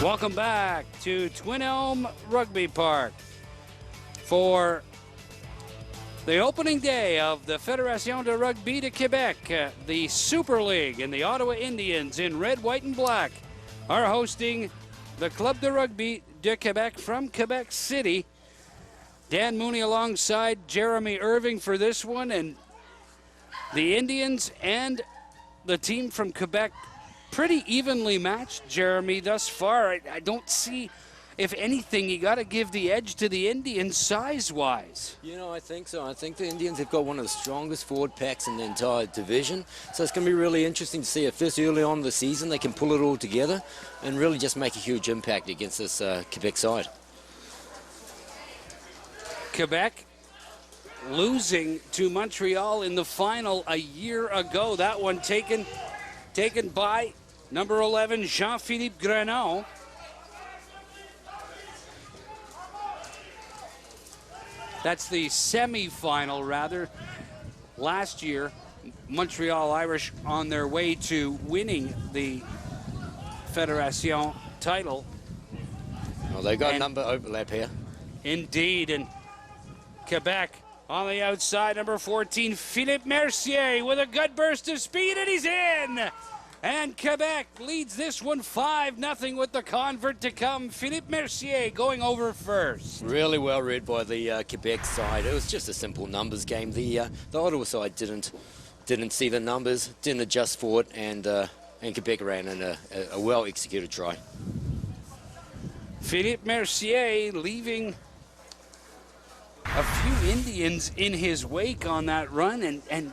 Welcome back to Twin Elm Rugby Park for the opening day of the Fédération de Rugby de Quebec. The Super League, and the Ottawa Indians in red, white, and black are hosting the Club de Rugby de Quebec from Quebec City. Dan Mooney alongside Jeremy Irving for this one, and the Indians and the team from Quebec pretty evenly matched, Jeremy, thus far. I don't see, if anything, you got to give the edge to the Indians size-wise. You know, I think so. I think the Indians have got one of the strongest forward packs in the entire division. So it's going to be really interesting to see if this early on in the season they can pull it all together and really just make a huge impact against this Quebec side. Quebec losing to Montreal in the final a year ago. That one taken by number 11, Jean-Philippe Grenon. That's the semi-final, rather. Last year, Montreal Irish on their way to winning the Fédération title. Well, they got number overlap here. Indeed, and Quebec on the outside, number 14, Philippe Mercier with a good burst of speed, and he's in! And Quebec leads this one 5-0 with the convert to come. Philippe Mercier going over first. Really well read by the Quebec side. It was just a simple numbers game. The Ottawa side didn't see the numbers, didn't adjust for it, and Quebec ran in a well-executed try. Philippe Mercier leaving a few Indians in his wake on that run, and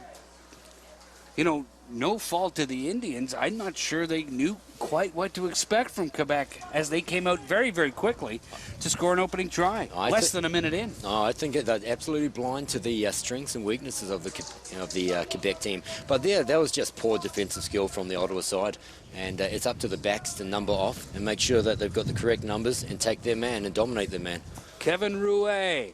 you know, no fault to the Indians. I'm not sure they knew quite what to expect from Quebec as they came out very, very quickly to score an opening try, less than a minute in. I think they're absolutely blind to the strengths and weaknesses of the Quebec team. But that was just poor defensive skill from the Ottawa side, and it's up to the backs to number off and make sure that they've got the correct numbers and take their man and dominate their man. Kevin Rouet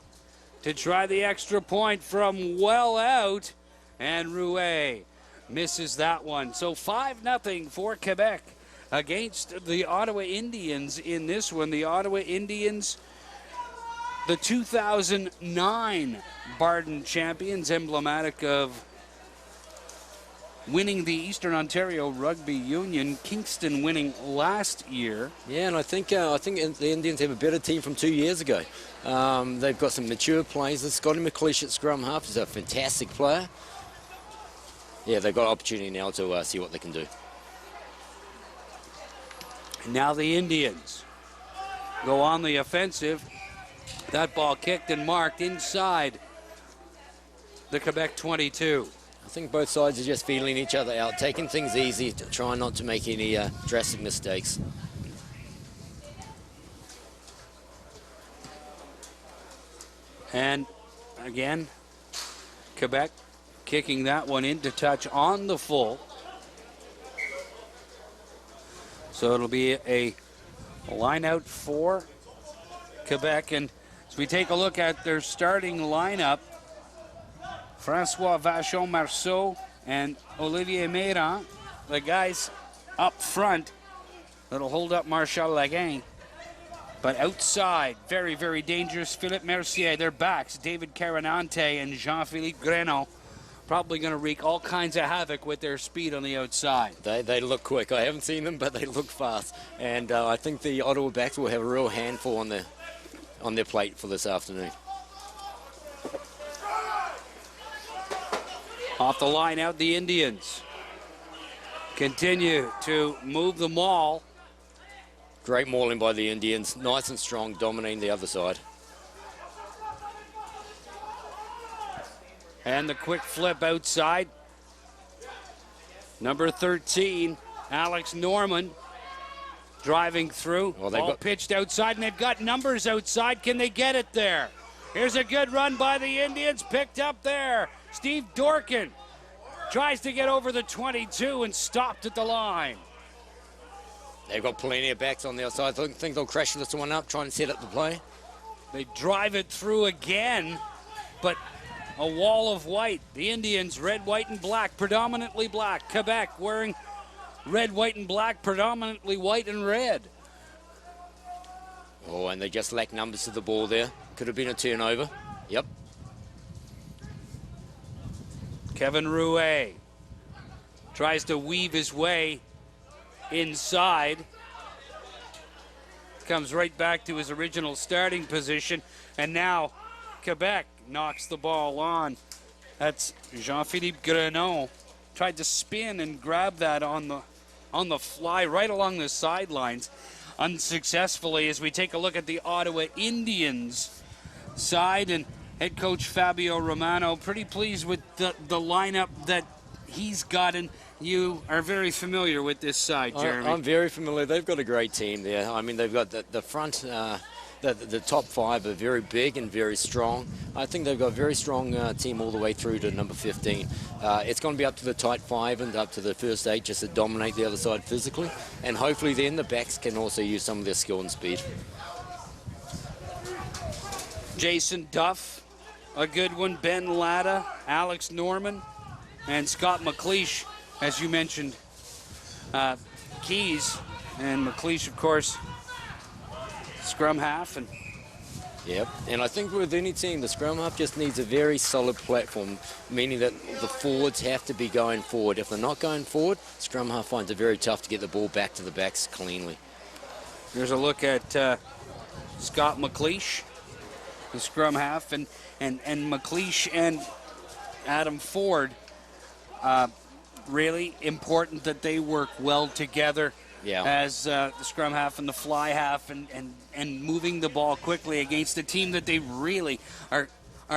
to try the extra point from well out, and Rouet misses that one. So 5-0 for Quebec against the Ottawa Indians in this one. The Ottawa Indians, the 2009 Barden champions, emblematic of winning the Eastern Ontario Rugby Union. Kingston winning last year. Yeah, and I think the Indians have a better team from 2 years ago. They've got some mature players. Scotty McLeish at scrum half is a fantastic player. Yeah, they've got opportunity now to see what they can do. Now the Indians go on the offensive. That ball kicked and marked inside the Quebec 22. I think both sides are just feeling each other out, taking things easy, trying not to make any drastic mistakes. And again, Quebec kicking that one into touch on the full. So it'll be a line out for Quebec. And as we take a look at their starting lineup, Francois Vachon-Marceau and Olivier Méran, the guys up front that'll hold up Marshall Laguin. But outside, very, very dangerous, Philippe Mercier. Their backs, David Carinante and Jean-Philippe Grenon, probably going to wreak all kinds of havoc with their speed on the outside. They look quick. I haven't seen them, but they look fast. And I think the Ottawa backs will have a real handful on their plate for this afternoon. Off the line out, the Indians continue to move the maul. Great mauling by the Indians. Nice and strong, dominating the other side. And the quick flip outside. Number 13, Alex Norman, driving through. Well, ball pitched outside, and they've got numbers outside. Can they get it there? Here's a good run by the Indians, picked up there. Steve Dorkin tries to get over the 22 and stopped at the line. They've got plenty of backs on the outside. I think they'll crash this one up, trying to set up the play. They drive it through again, but a wall of white. The Indians, red, white, and black, predominantly black. Quebec wearing red, white, and black, predominantly white and red. Oh, and they just lack numbers to the ball there. Could have been a turnover. Yep. Kevin Rouet tries to weave his way inside. Comes right back to his original starting position. And now Quebec knocks the ball on. That's Jean-Philippe Grenon. Tried to spin and grab that on the fly right along the sidelines. Unsuccessfully, as we take a look at the Ottawa Indians side, and head coach Fabio Romano pretty pleased with the lineup that he's gotten. You are very familiar with this side, Jeremy. I'm very familiar. They've got a great team there. I mean, they've got the front, the top five are very big and very strong. I think they've got a very strong team all the way through to number 15. It's going to be up to the tight five and up to the first eight just to dominate the other side physically. And hopefully then the backs can also use some of their skill and speed. Jason Duff, a good one. Ben Latta, Alex Norman, and Scott McLeish, as you mentioned, keys. And McLeish, of course, scrum half. And yep, and I think with any team, the scrum half just needs a very solid platform, meaning that the forwards have to be going forward. If they're not going forward, scrum half finds it very tough to get the ball back to the backs cleanly. Here's a look at Scott McLeish, the scrum half, and McLeish and Adam Ford. Really important that they work well together. Yeah. As the scrum half and the fly half, and moving the ball quickly against a team that they really are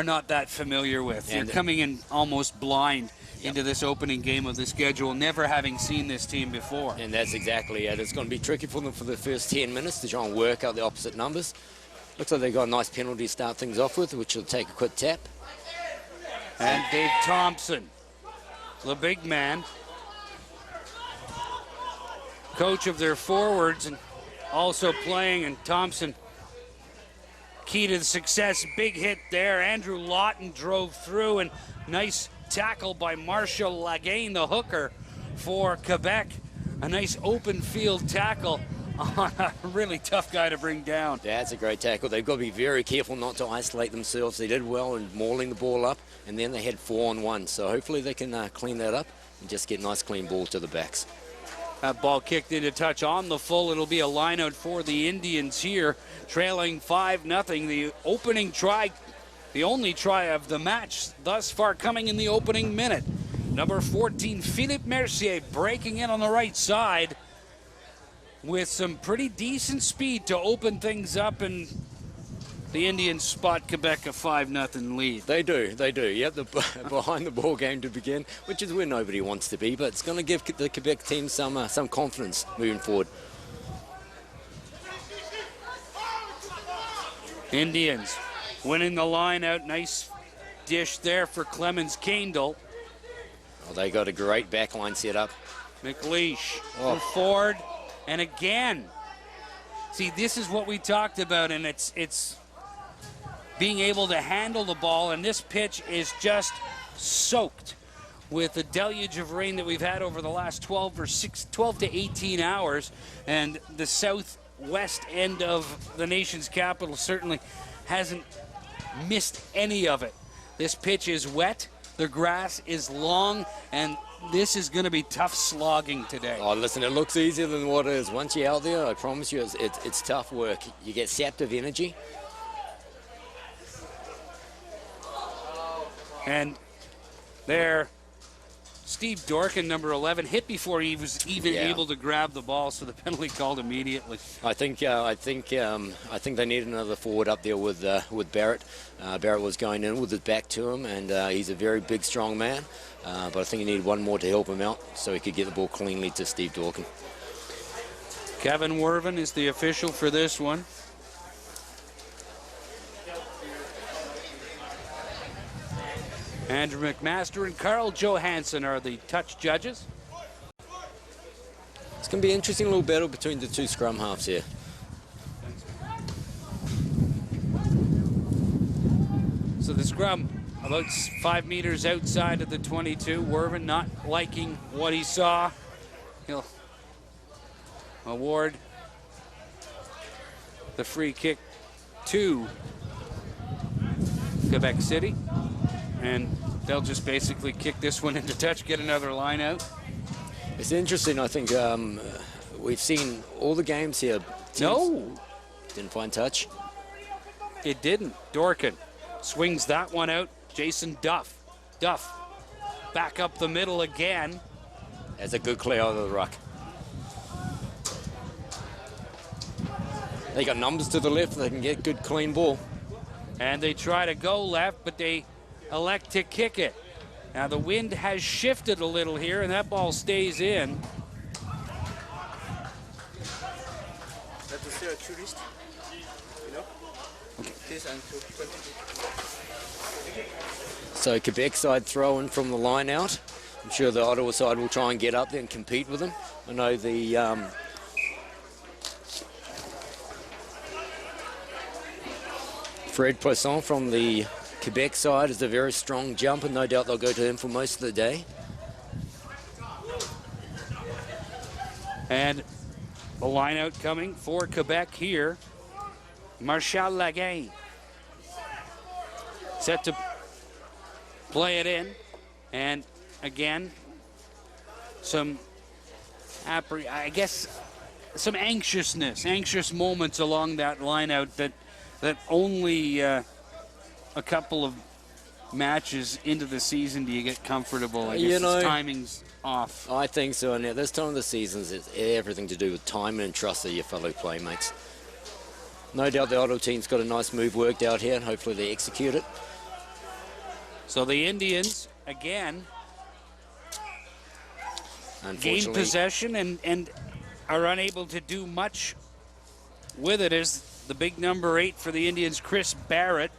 not that familiar with. They're coming in almost blind into this opening game of the schedule, never having seen this team before. And that's exactly it. It's going to be tricky for them for the first 10 minutes to try and work out the opposite numbers. Looks like they've got a nice penalty to start things off with, which will take a quick tap. And Dave Thompson, the big man, coach of their forwards and also playing, and Thompson key to the success. Big hit there. Andrew Lawton drove through, and nice tackle by Marshall Lagaine, the hooker for Quebec. A nice open field tackle on a really tough guy to bring down. That's a great tackle. They've got to be very careful not to isolate themselves. They did well in mauling the ball up, and then they had 4-on-1. So hopefully they can clean that up and just get a nice clean ball to the backs. That ball kicked into touch on the full. It'll be a line out for the Indians here, trailing 5-0. The opening try, the only try of the match thus far, coming in the opening minute. Number 14, Philippe Mercier, breaking in on the right side with some pretty decent speed to open things up, and the Indians spot Quebec a 5-0 lead. They do. Yep, the behind the ball game to begin, which is where nobody wants to be, but it's going to give the Quebec team some confidence moving forward. Indians winning the line out. Nice dish there for Clemens Kendall. Well, they got a great back line set up. McLeish from Ford, and again. See, this is what we talked about, and it's being able to handle the ball, and this pitch is just soaked with the deluge of rain that we've had over the last 12 to 18 hours, and the southwest end of the nation's capital certainly hasn't missed any of it. This pitch is wet, the grass is long, and this is going to be tough slogging today. Oh, listen, it looks easier than what it is. Once you're out there, I promise you, it's tough work. You get sapped of energy. And there, Steve Dorkin, number 11, hit before he was even able to grab the ball, so the penalty called immediately. I think they need another forward up there with Barrett. Barrett was going in with his back to him, and he's a very big, strong man. But I think he needed one more to help him out so he could get the ball cleanly to Steve Dorkin. Kevin Werven is the official for this one. Andrew McMaster and Carl Johansson are the touch judges. It's going to be an interesting little battle between the two scrum halves here. So the scrum about 5 meters outside of the 22. Werven not liking what he saw. He'll award the free kick to Quebec City. And they'll just basically kick this one into touch, get another line out. It's interesting, I think we've seen all the games here. No. Didn't find touch. It didn't. Dorkin swings that one out. Jason Duff. Duff back up the middle again. That's a good clear out of the ruck. They got numbers to the left. They can get good clean ball. And they try to go left, but they elect to kick it. Now the wind has shifted a little here, and that ball stays in. So Quebec side throwing from the line out. I'm sure the Ottawa side will try and get up there and compete with them. I know the Fred Poisson from the Quebec side is a very strong jumper. No doubt they'll go to him for most of the day. And a line out coming for Quebec here. Marshall Laguin set to play it in. And again, some anxious moments along that line out that only a couple of matches into the season do you get comfortable. I guess timing's off. I think so. And at this time of the season, it's everything to do with time and trust of your fellow playmates. No doubt the Ottawa team's got a nice move worked out here, and hopefully they execute it. So the Indians, again, gain possession and are unable to do much with it as the big number 8 for the Indians, Chris Barrett.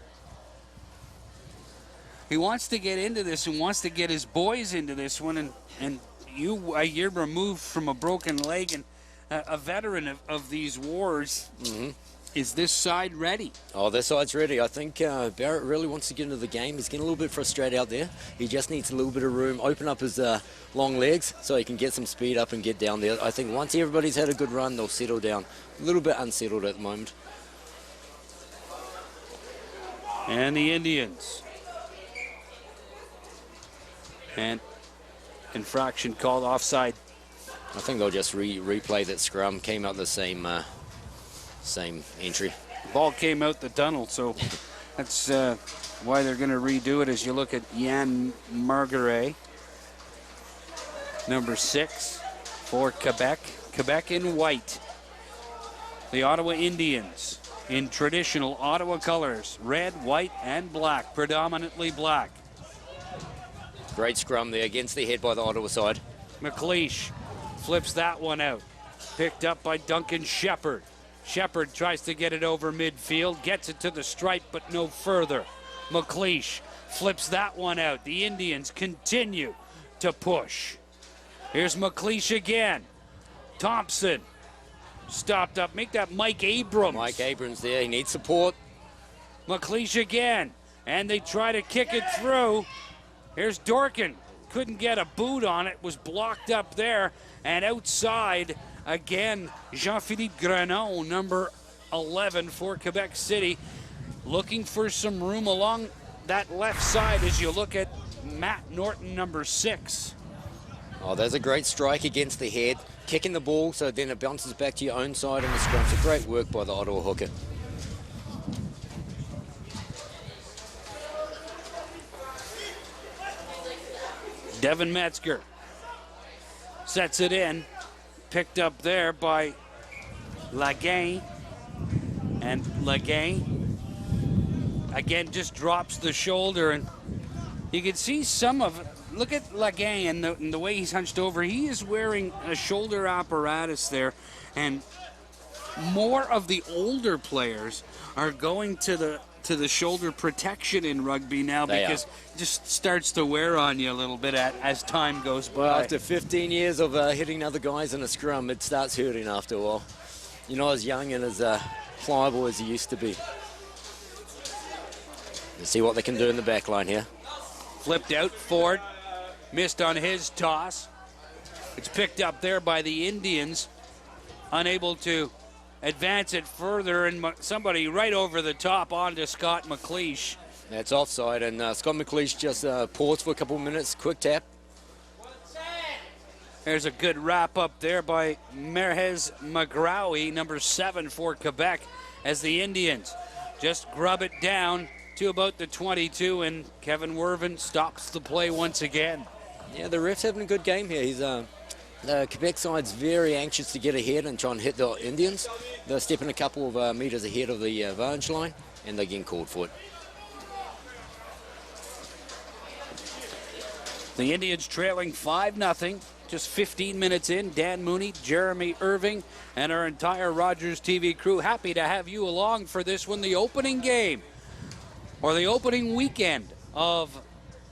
He wants to get into this and wants to get his boys into this one. And you, a year removed from a broken leg and a veteran of these wars, is this side ready? Oh, this side's ready. I think Barrett really wants to get into the game. He's getting a little bit frustrated out there. He just needs a little bit of room, open up his long legs so he can get some speed up and get down there. I think once everybody's had a good run, they'll settle down. A little bit unsettled at the moment. And the Indians. And infraction called offside. I think they'll just replay that scrum. Came out the same entry. Ball came out the tunnel, so that's why they're going to redo it. As you look at Yann Margaret, number 6 for Quebec. Quebec in white. The Ottawa Indians in traditional Ottawa colors, red, white, and black, predominantly black. Great scrum there against the head by the Ottawa side. McLeish flips that one out. Picked up by Duncan Shepherd. Shepherd tries to get it over midfield, gets it to the stripe, but no further. McLeish flips that one out. The Indians continue to push. Here's McLeish again. Thompson stopped up. Make that Mike Abrams. Mike Abrams there. He needs support. McLeish again. And they try to kick it through. Here's Dorkin. Couldn't get a boot on it. Was blocked up there. And outside, again, Jean-Philippe Grenon, number 11 for Quebec City, looking for some room along that left side as you look at Matt Norton, number 6. Oh, there's a great strike against the head. Kicking the ball so then it bounces back to your own side on the scrum. It's a great work by the Ottawa hooker. Devin Metzger sets it in. Picked up there by Laguin. And Laguin, again, just drops the shoulder. And you can see some of it. Look at Laguin and the way he's hunched over. He is wearing a shoulder apparatus there. And more of the older players are going to the shoulder protection in rugby now because it just starts to wear on you a little bit as time goes by. Well, after 15 years of hitting other guys in a scrum, it starts hurting after a while. You're not as young and as pliable as you used to be. Let's see what they can do in the back line here. Flipped out, Ford missed on his toss. It's picked up there by the Indians, unable to advance it further, and somebody right over the top onto Scott McLeish. That's offside, and Scott McLeish just paused for a couple of minutes, quick tap. There's a good wrap up there by Merhez Magraoui, number 7 for Quebec, as the Indians just grub it down to about the 22, and Kevin Werven stops the play once again. Yeah, the ref's having a good game here. The Quebec side's very anxious to get ahead and try and hit the Indians. They're stepping a couple of meters ahead of the advantage line, and they're getting called for it. The Indians trailing 5-0, just 15 minutes in. Dan Mooney, Jeremy Irving, and our entire Rogers TV crew happy to have you along for this one, the opening game, or the opening weekend of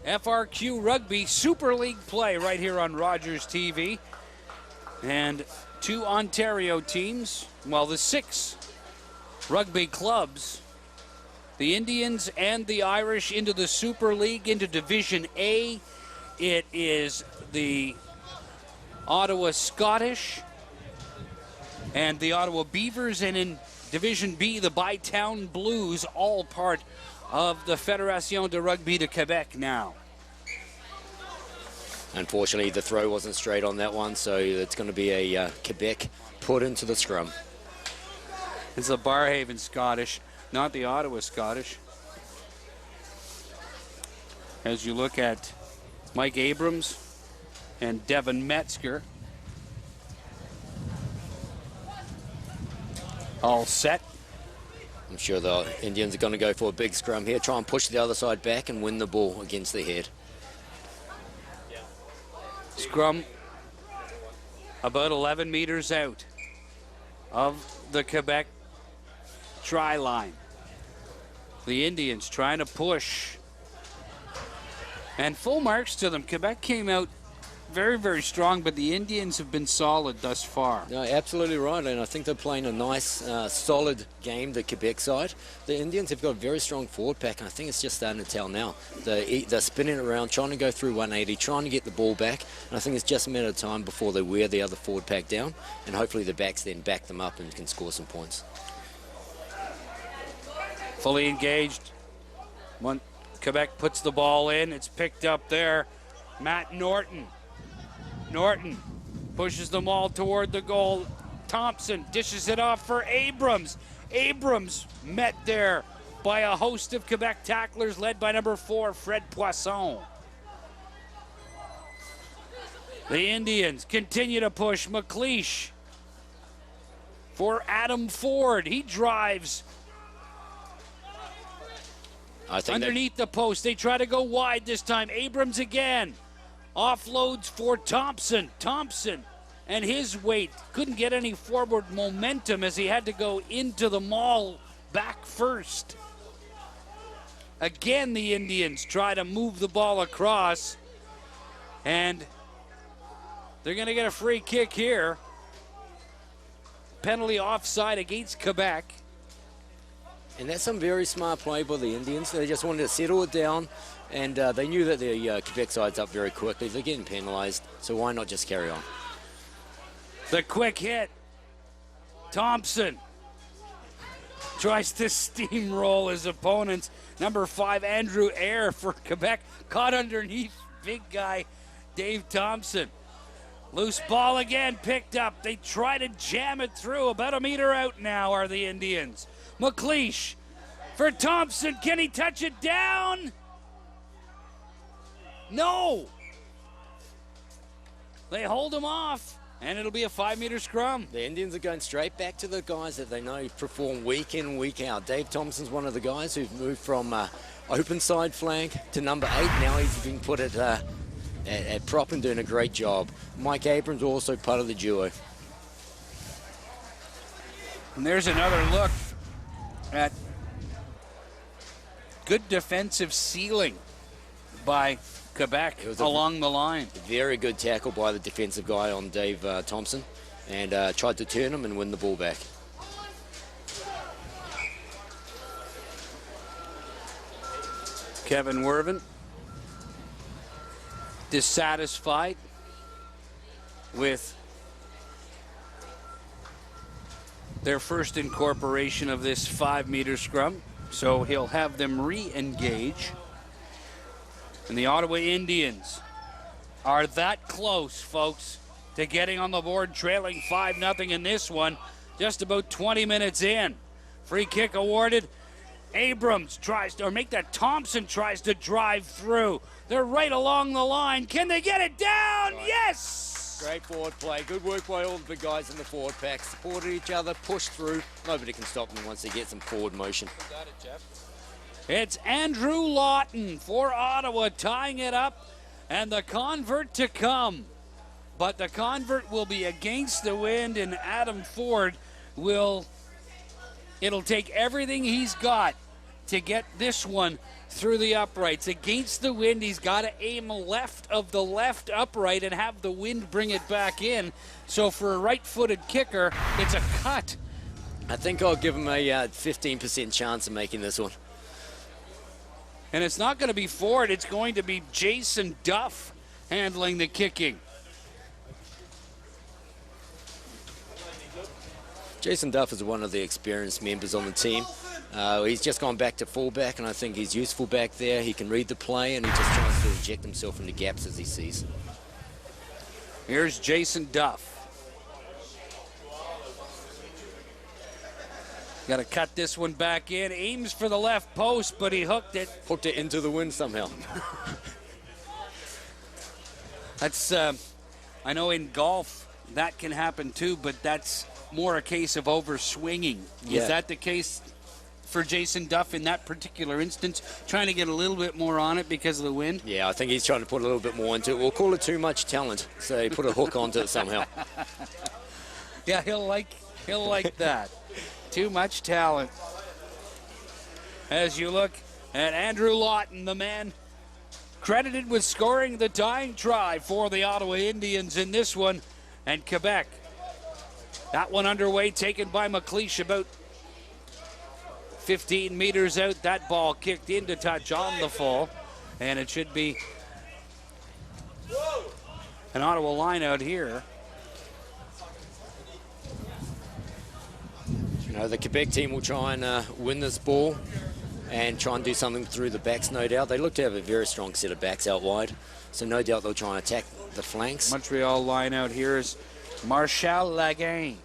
FRQ Rugby Super League play right here on Rogers TV. And 2 Ontario teams, well, the 6 rugby clubs, the Indians and the Irish into the Super League, into Division A. It is the Ottawa Scottish and the Ottawa Beavers, and in Division B, the Bytown Blues, all part of the Fédération de Rugby de Quebec now. Unfortunately, the throw wasn't straight on that one, so it's going to be a Quebec put into the scrum. It's the Barhaven Scottish, not the Ottawa Scottish. As you look at Mike Abrams and Devin Metzger, all set. I'm sure the Indians are going to go for a big scrum here, try and push the other side back and win the ball against the head. Scrum about 11 meters out of the Quebec try line. The Indians trying to push, and full marks to them. Quebec came out very, very strong, but the Indians have been solid thus far. No, absolutely right, and I think they're playing a nice, solid game, the Quebec side. The Indians have got a very strong forward pack, and I think it's just starting to tell now. They're spinning around, trying to go through 180, trying to get the ball back, and I think it's just a matter of time before they wear the other forward pack down, and hopefully the backs then back them up and can score some points. Fully engaged. Quebec puts the ball in. It's picked up there. Matt Norton. Norton pushes them all toward the goal. Thompson dishes it off for Abrams. Abrams met there by a host of Quebec tacklers led by number 4, Fred Poisson. The Indians continue to push. McLeish for Adam Ford. He drives underneath the post. They try to go wide this time. Abrams again. Offloads for Thompson. Thompson and his weight couldn't get any forward momentum as he had to go into the maul back first. Again, the Indians try to move the ball across, and they're going to get a free kick here. Penalty offside against Quebec. And that's some very smart play by the Indians. They just wanted to settle it down, and they knew that the Quebec side's up very quickly. They're getting penalised, so why not just carry on? The quick hit. Thompson tries to steamroll his opponents. Number 5, Andrew Eyre for Quebec, caught underneath big guy Dave Thompson. Loose ball again, picked up. They try to jam it through. About a meter out now are the Indians. McLeish for Thompson. Can he touch it down? No. They hold him off, and it'll be a 5-meter scrum. The Indians are going straight back to the guys that they know perform week in, week out. Dave Thompson's one of the guys who've moved from open side flank to number 8. Now he's being put at prop and doing a great job. Mike Abrams also part of the duo. And there's another look at good defensive sealing by Quebec along the line. Very good tackle by the defensive guy on Dave Thompson, and tried to turn him and win the ball back. Kevin Werven dissatisfied with their first incorporation of this 5-meter scrum. So he'll have them re-engage. And the Ottawa Indians are that close, folks, to getting on the board, trailing 5-0 in this one, just about 20 minutes in. Free kick awarded. Abrams tries to, or make that Thompson tries to drive through. They're right along the line. Can they get it down? Right. Yes! Great forward play. Good work by all the big guys in the forward pack. Supported each other, pushed through. Nobody can stop them once they get some forward motion. Got it, Jeff. It's Andrew Lawton for Ottawa tying it up, and the convert to come. But the convert will be against the wind, and Adam Ford will... It'll take everything he's got to get this one through the uprights. Against the wind, he's got to aim left of the left upright and have the wind bring it back in. So for a right-footed kicker, it's a cut. I think I'll give him a 15% chance of making this one. And it's not going to be Ford, it's going to be Jason Duff handling the kicking. Jason Duff is one of the experienced members on the team. He's just gone back to fullback, and I think he's useful back there. He can read the play, and he just tries to inject himself into gaps as he sees. Here's Jason Duff. Got to cut this one back in. Aims for the left post, but he hooked it. Hooked it into the wind somehow. That's, I know in golf that can happen too, but that's more a case of over-swinging. Yeah. Is that the case for Jason Duff in that particular instance? Trying to get a little bit more on it because of the wind? Yeah, I think he's trying to put a little bit more into it. We'll call it too much talent, so he put a hook onto it somehow. Yeah, he'll like that. Too much talent. As you look at Andrew Lawton, the man credited with scoring the tying try for the Ottawa Indians in this one, and Quebec. That one underway, taken by McLeish about 15 meters out. That ball kicked into touch on the full, and it should be an Ottawa line out here. You know, the Quebec team will try and win this ball and try and do something through the backs, no doubt. They look to have a very strong set of backs out wide, so no doubt they'll try and attack the flanks. Montreal line out here is Marshall Laguin.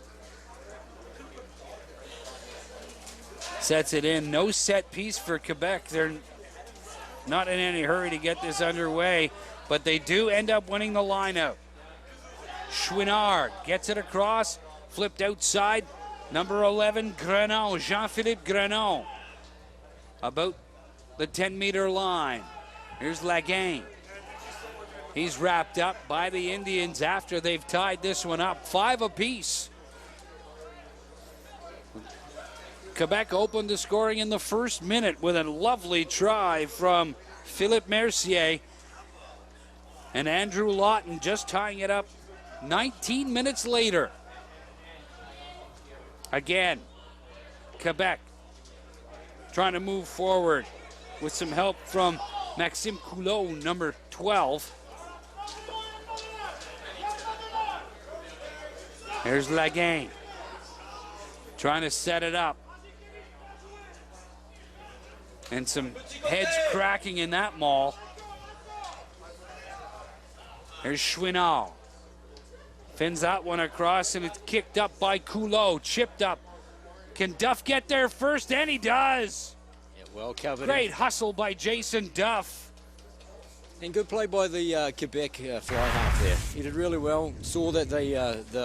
Sets it in. No set piece for Quebec. They're not in any hurry to get this underway, but they do end up winning the line out. Chouinard gets it across, flipped outside. Number 11, Grenon, Jean-Philippe Grenon. About the 10-meter line. Here's Laguin. He's wrapped up by the Indians after they've tied this one up. 5 apiece. Quebec opened the scoring in the first minute with a lovely try from Philippe Mercier. And Andrew Lawton just tying it up 19 minutes later. Again, Quebec trying to move forward with some help from Maxime Coulot, number 12. Here's Laguin trying to set it up. And some heads cracking in that maul. Here's Chouinard. Fins that one across, and it's kicked up by Coulot. Chipped up. Can Duff get there first? And he does. Yeah, well covered. Great hustle by Jason Duff. And good play by the Quebec fly half there. He did really well. Saw that the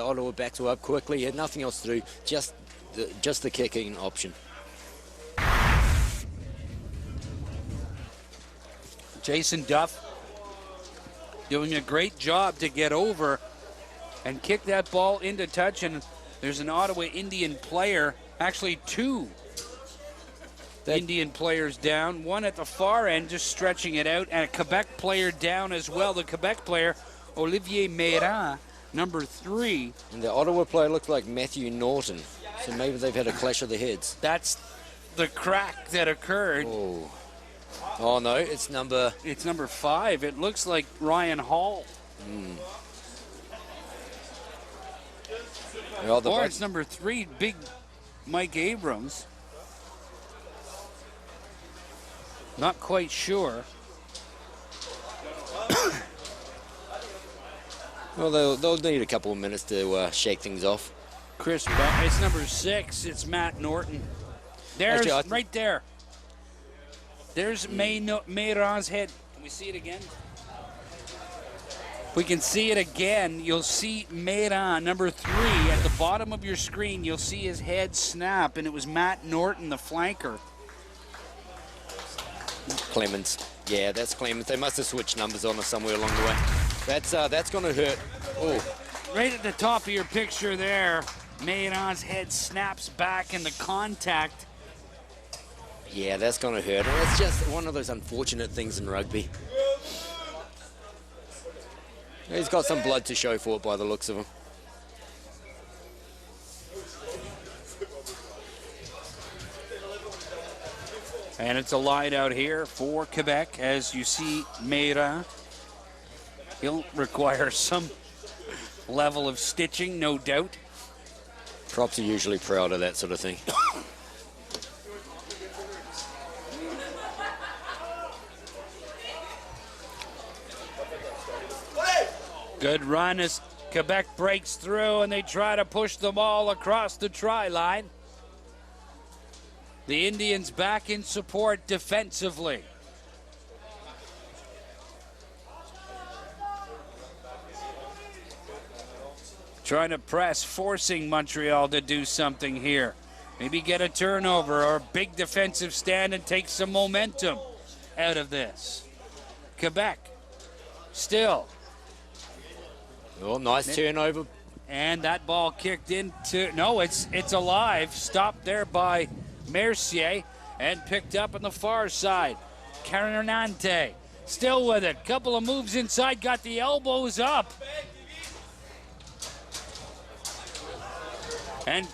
Ottawa backs were up quickly. He had nothing else to do. Just the kicking option. Jason Duff doing a great job to get over and kick that ball into touch, and there's an Ottawa Indian player, actually 2 Indian players down, one at the far end just stretching it out, and a Quebec player down as well. The Quebec player, Olivier Méran, number 3. And the Ottawa player looks like Matthew Norton, so maybe they've had a clash of the heads. That's the crack that occurred. Oh no, it's number 5. It looks like Ryan Hall. Well, Or it's number 3, big Mike Abrams. Not quite sure. Well, they'll need a couple of minutes to shake things off. It's number 6. It's Matt Norton. There's Actually, right there. There's Mayron's head. Can we see it again? If we can see it again, you'll see Mayron, number 3, at the bottom of your screen. You'll see his head snap, and it was Matt Norton, the flanker. Clemens. Yeah, that's Clemens. They must have switched numbers on us somewhere along the way. That's going to hurt. Oh. Right at the top of your picture there, Mayron's head snaps back in the contact. Yeah, that's going to hurt. And it's just one of those unfortunate things in rugby. He's got some blood to show for it by the looks of him. And it's a line out here for Quebec, as you see Mayron. He'll require some level of stitching, no doubt. Props are usually proud of that sort of thing. Good run as Quebec breaks through, and they try to push them all across the try line. The Indians back in support defensively. Trying to press, forcing Montreal to do something here. Maybe get a turnover or a big defensive stand and take some momentum out of this. Quebec still. Oh, nice turnover. And that ball kicked into, no, it's alive. Stopped there by Mercier and picked up on the far side. Carinante still with it. Couple of moves inside, got the elbows up. And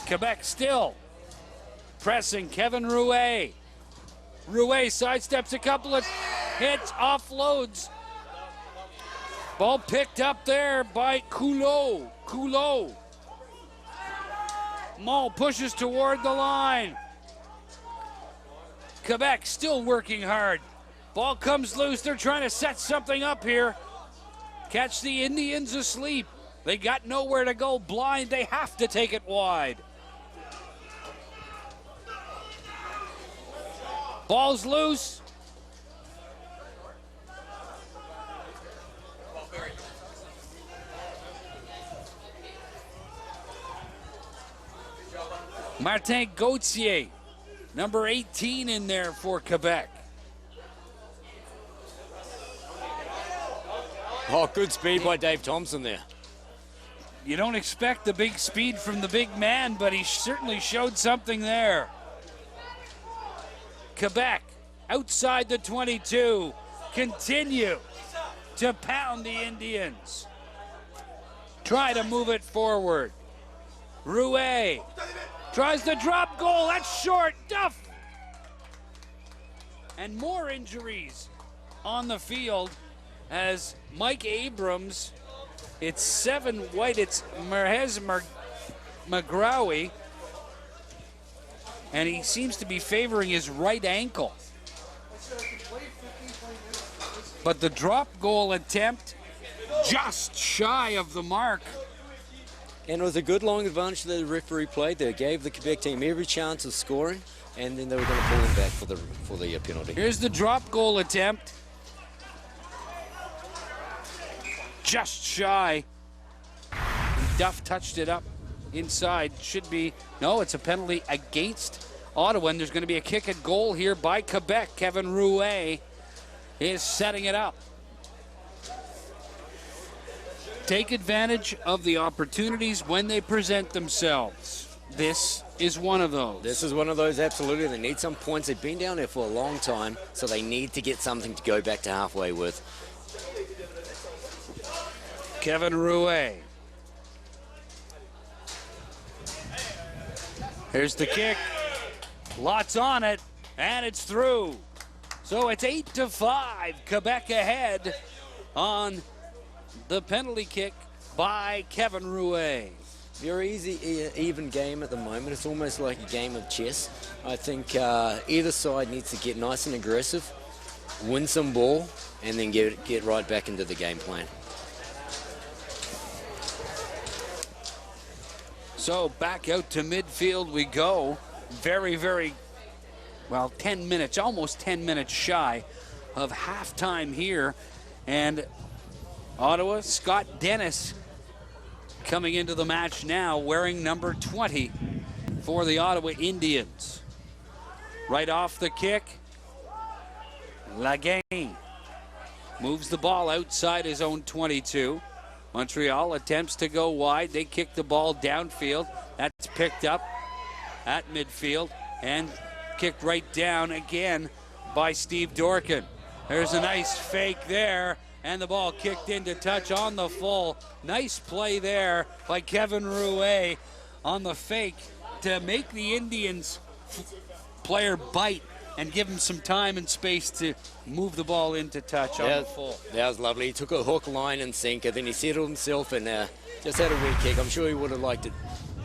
Quebec still pressing. Kevin Rouet. Rouet sidesteps a couple of hits, offloads. Ball picked up there by Coulot. Maul pushes toward the line. Quebec still working hard. Ball comes loose. They're trying to set something up here. Catch the Indians asleep. They got nowhere to go. Blind. They have to take it wide. Ball's loose. Martin Gauthier, number 18 in there for Quebec. Oh, good speed by Dave Thompson there. You don't expect the big speed from the big man, but he certainly showed something there. Quebec, outside the 22, continue to pound the Indians. Try to move it forward. Rouet tries the drop goal. That's short. Duff. And more injuries on the field as Mike Abrams, it's 7 white. It's Merhez McGrawy. And he seems to be favoring his right ankle. But the drop goal attempt just shy of the mark. And it was a good long advantage that the referee played there. Gave the Quebec team every chance of scoring, and then they were going to pull him back for the penalty. Here's the drop goal attempt. Just shy. Duff touched it up inside. Should be, no, it's a penalty against Ottawa, and there's going to be a kick at goal here by Quebec. Kevin Rouet is setting it up. Take advantage of the opportunities when they present themselves. This is one of those. This is one of those, absolutely. They need some points. They've been down there for a long time, so they need to get something to go back to halfway with. Kevin Rouet. Here's the kick. Lots on it, and it's through. So it's 8-5. Quebec ahead on the penalty kick by Kevin Rouet. Very easy, even game at the moment. It's almost like a game of chess. I think either side needs to get nice and aggressive, win some ball, and then get right back into the game plan. So back out to midfield we go. Very, very, well, 10 minutes, almost 10 minutes shy of halftime here. And Ottawa, Scott Dennis coming into the match now wearing number 20 for the Ottawa Indians. Right off the kick, Ligue moves the ball outside his own 22. Montreal attempts to go wide. They kick the ball downfield. That's picked up at midfield and kicked right down again by Steve Dorkin. There's a nice fake there, and the ball kicked into touch on the full. Nice play there by Kevin Rouet on the fake to make the Indians player bite and give him some time and space to move the ball into touch on the full. That was lovely. He took a hook, line, and sinker. Then he settled himself and just had a weak kick. I'm sure he would have liked it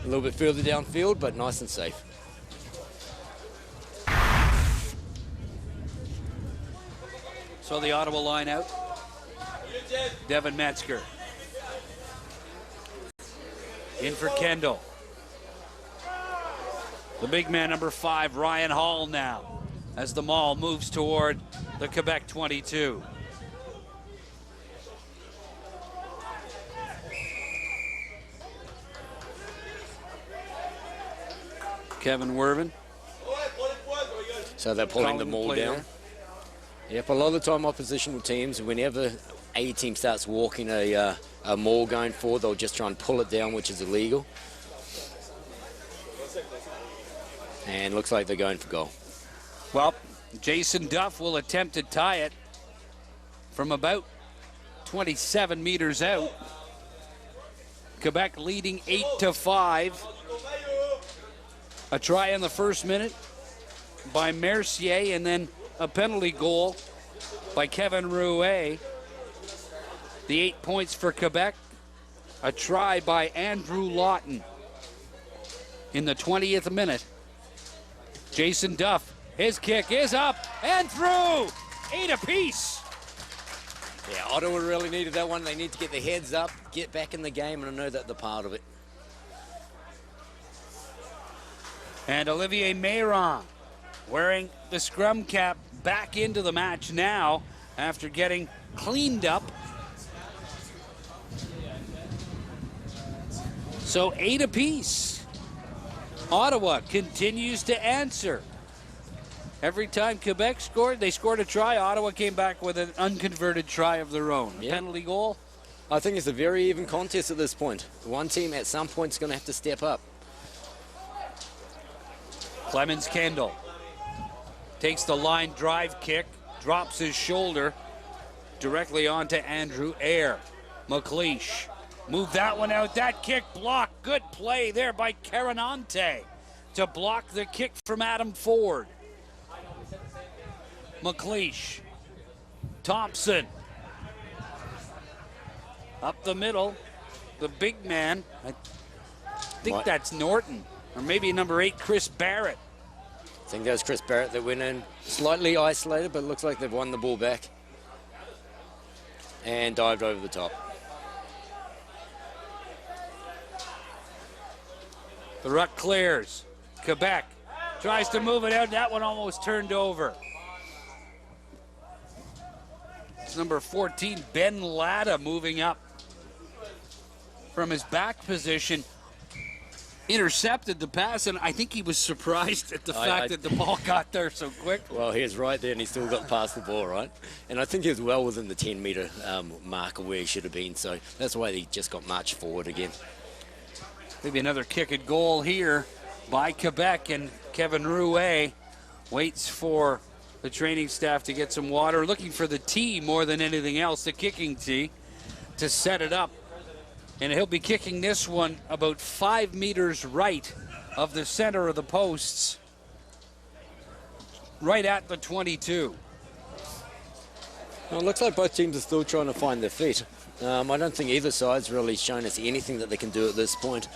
a little bit further downfield, but nice and safe. So the Ottawa line out. Devin Metzger. In for Kendall. The big man, number 5, Ryan Hall now, as the maul moves toward the Quebec 22. Kevin Wervin. So they're pulling the maul down. Yep, a lot of the time oppositional teams, whenever a team starts walking a maul going forward, they'll just try and pull it down, which is illegal. And looks like they're going for goal. Well, Jason Duff will attempt to tie it from about 27 meters out. Quebec leading 8-5. A try in the first minute by Mercier, and then a penalty goal by Kevin Rouet. The 8 points for Quebec. A try by Andrew Lawton in the 20th minute. Jason Duff, his kick is up and through. 8 apiece. Yeah, Ottawa really needed that one. They need to get their heads up, get back in the game, and I know that they're part of it. And Olivier Mayron wearing the scrum cap back into the match now after getting cleaned up. So 8 apiece. Ottawa continues to answer. Every time Quebec scored, they scored a try. Ottawa came back with an unconverted try of their own. Yeah. Penalty goal. I think it's a very even contest at this point. One team at some point is going to have to step up. Clemens Kendall takes the line drive kick, drops his shoulder directly onto Andrew Eyre. McLeish moved that one out. That kick blocked. Good play there by Carinante to block the kick from Adam Ford. McLeish. Thompson. Up the middle. The big man. I think that's Norton. Or maybe number 8, Chris Barrett. I think that was Chris Barrett that went in slightly isolated, but it looks like they've won the ball back. And dived over the top. The ruck clears. Quebec tries to move it out. That one almost turned over. It's number 14, Ben Latta, moving up from his back position. Intercepted the pass, and I think he was surprised at the fact that the ball got there so quick. Well, he was right there, and he still got past the ball, right? And I think he was well within the 10-metre marker where he should have been, so that's why he just got marched forward again. Maybe another kick at goal here by Quebec, and Kevin Rouet waits for the training staff to get some water, looking for the tee more than anything else, the kicking tee, to set it up. And he'll be kicking this one about 5 meters right of the center of the posts, right at the 22. Well, it looks like both teams are still trying to find their feet. I don't think either side's really shown us anything that they can do at this point.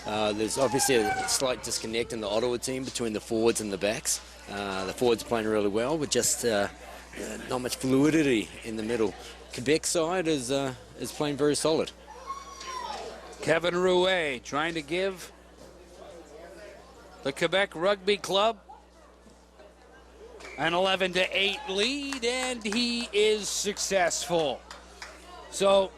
There's obviously a slight disconnect in the Ottawa team between the forwards and the backs. The forwards are playing really well, but just not much fluidity in the middle. Quebec side is playing very solid. Kevin Rouet trying to give the Quebec Rugby Club an 11-8 lead, and he is successful. So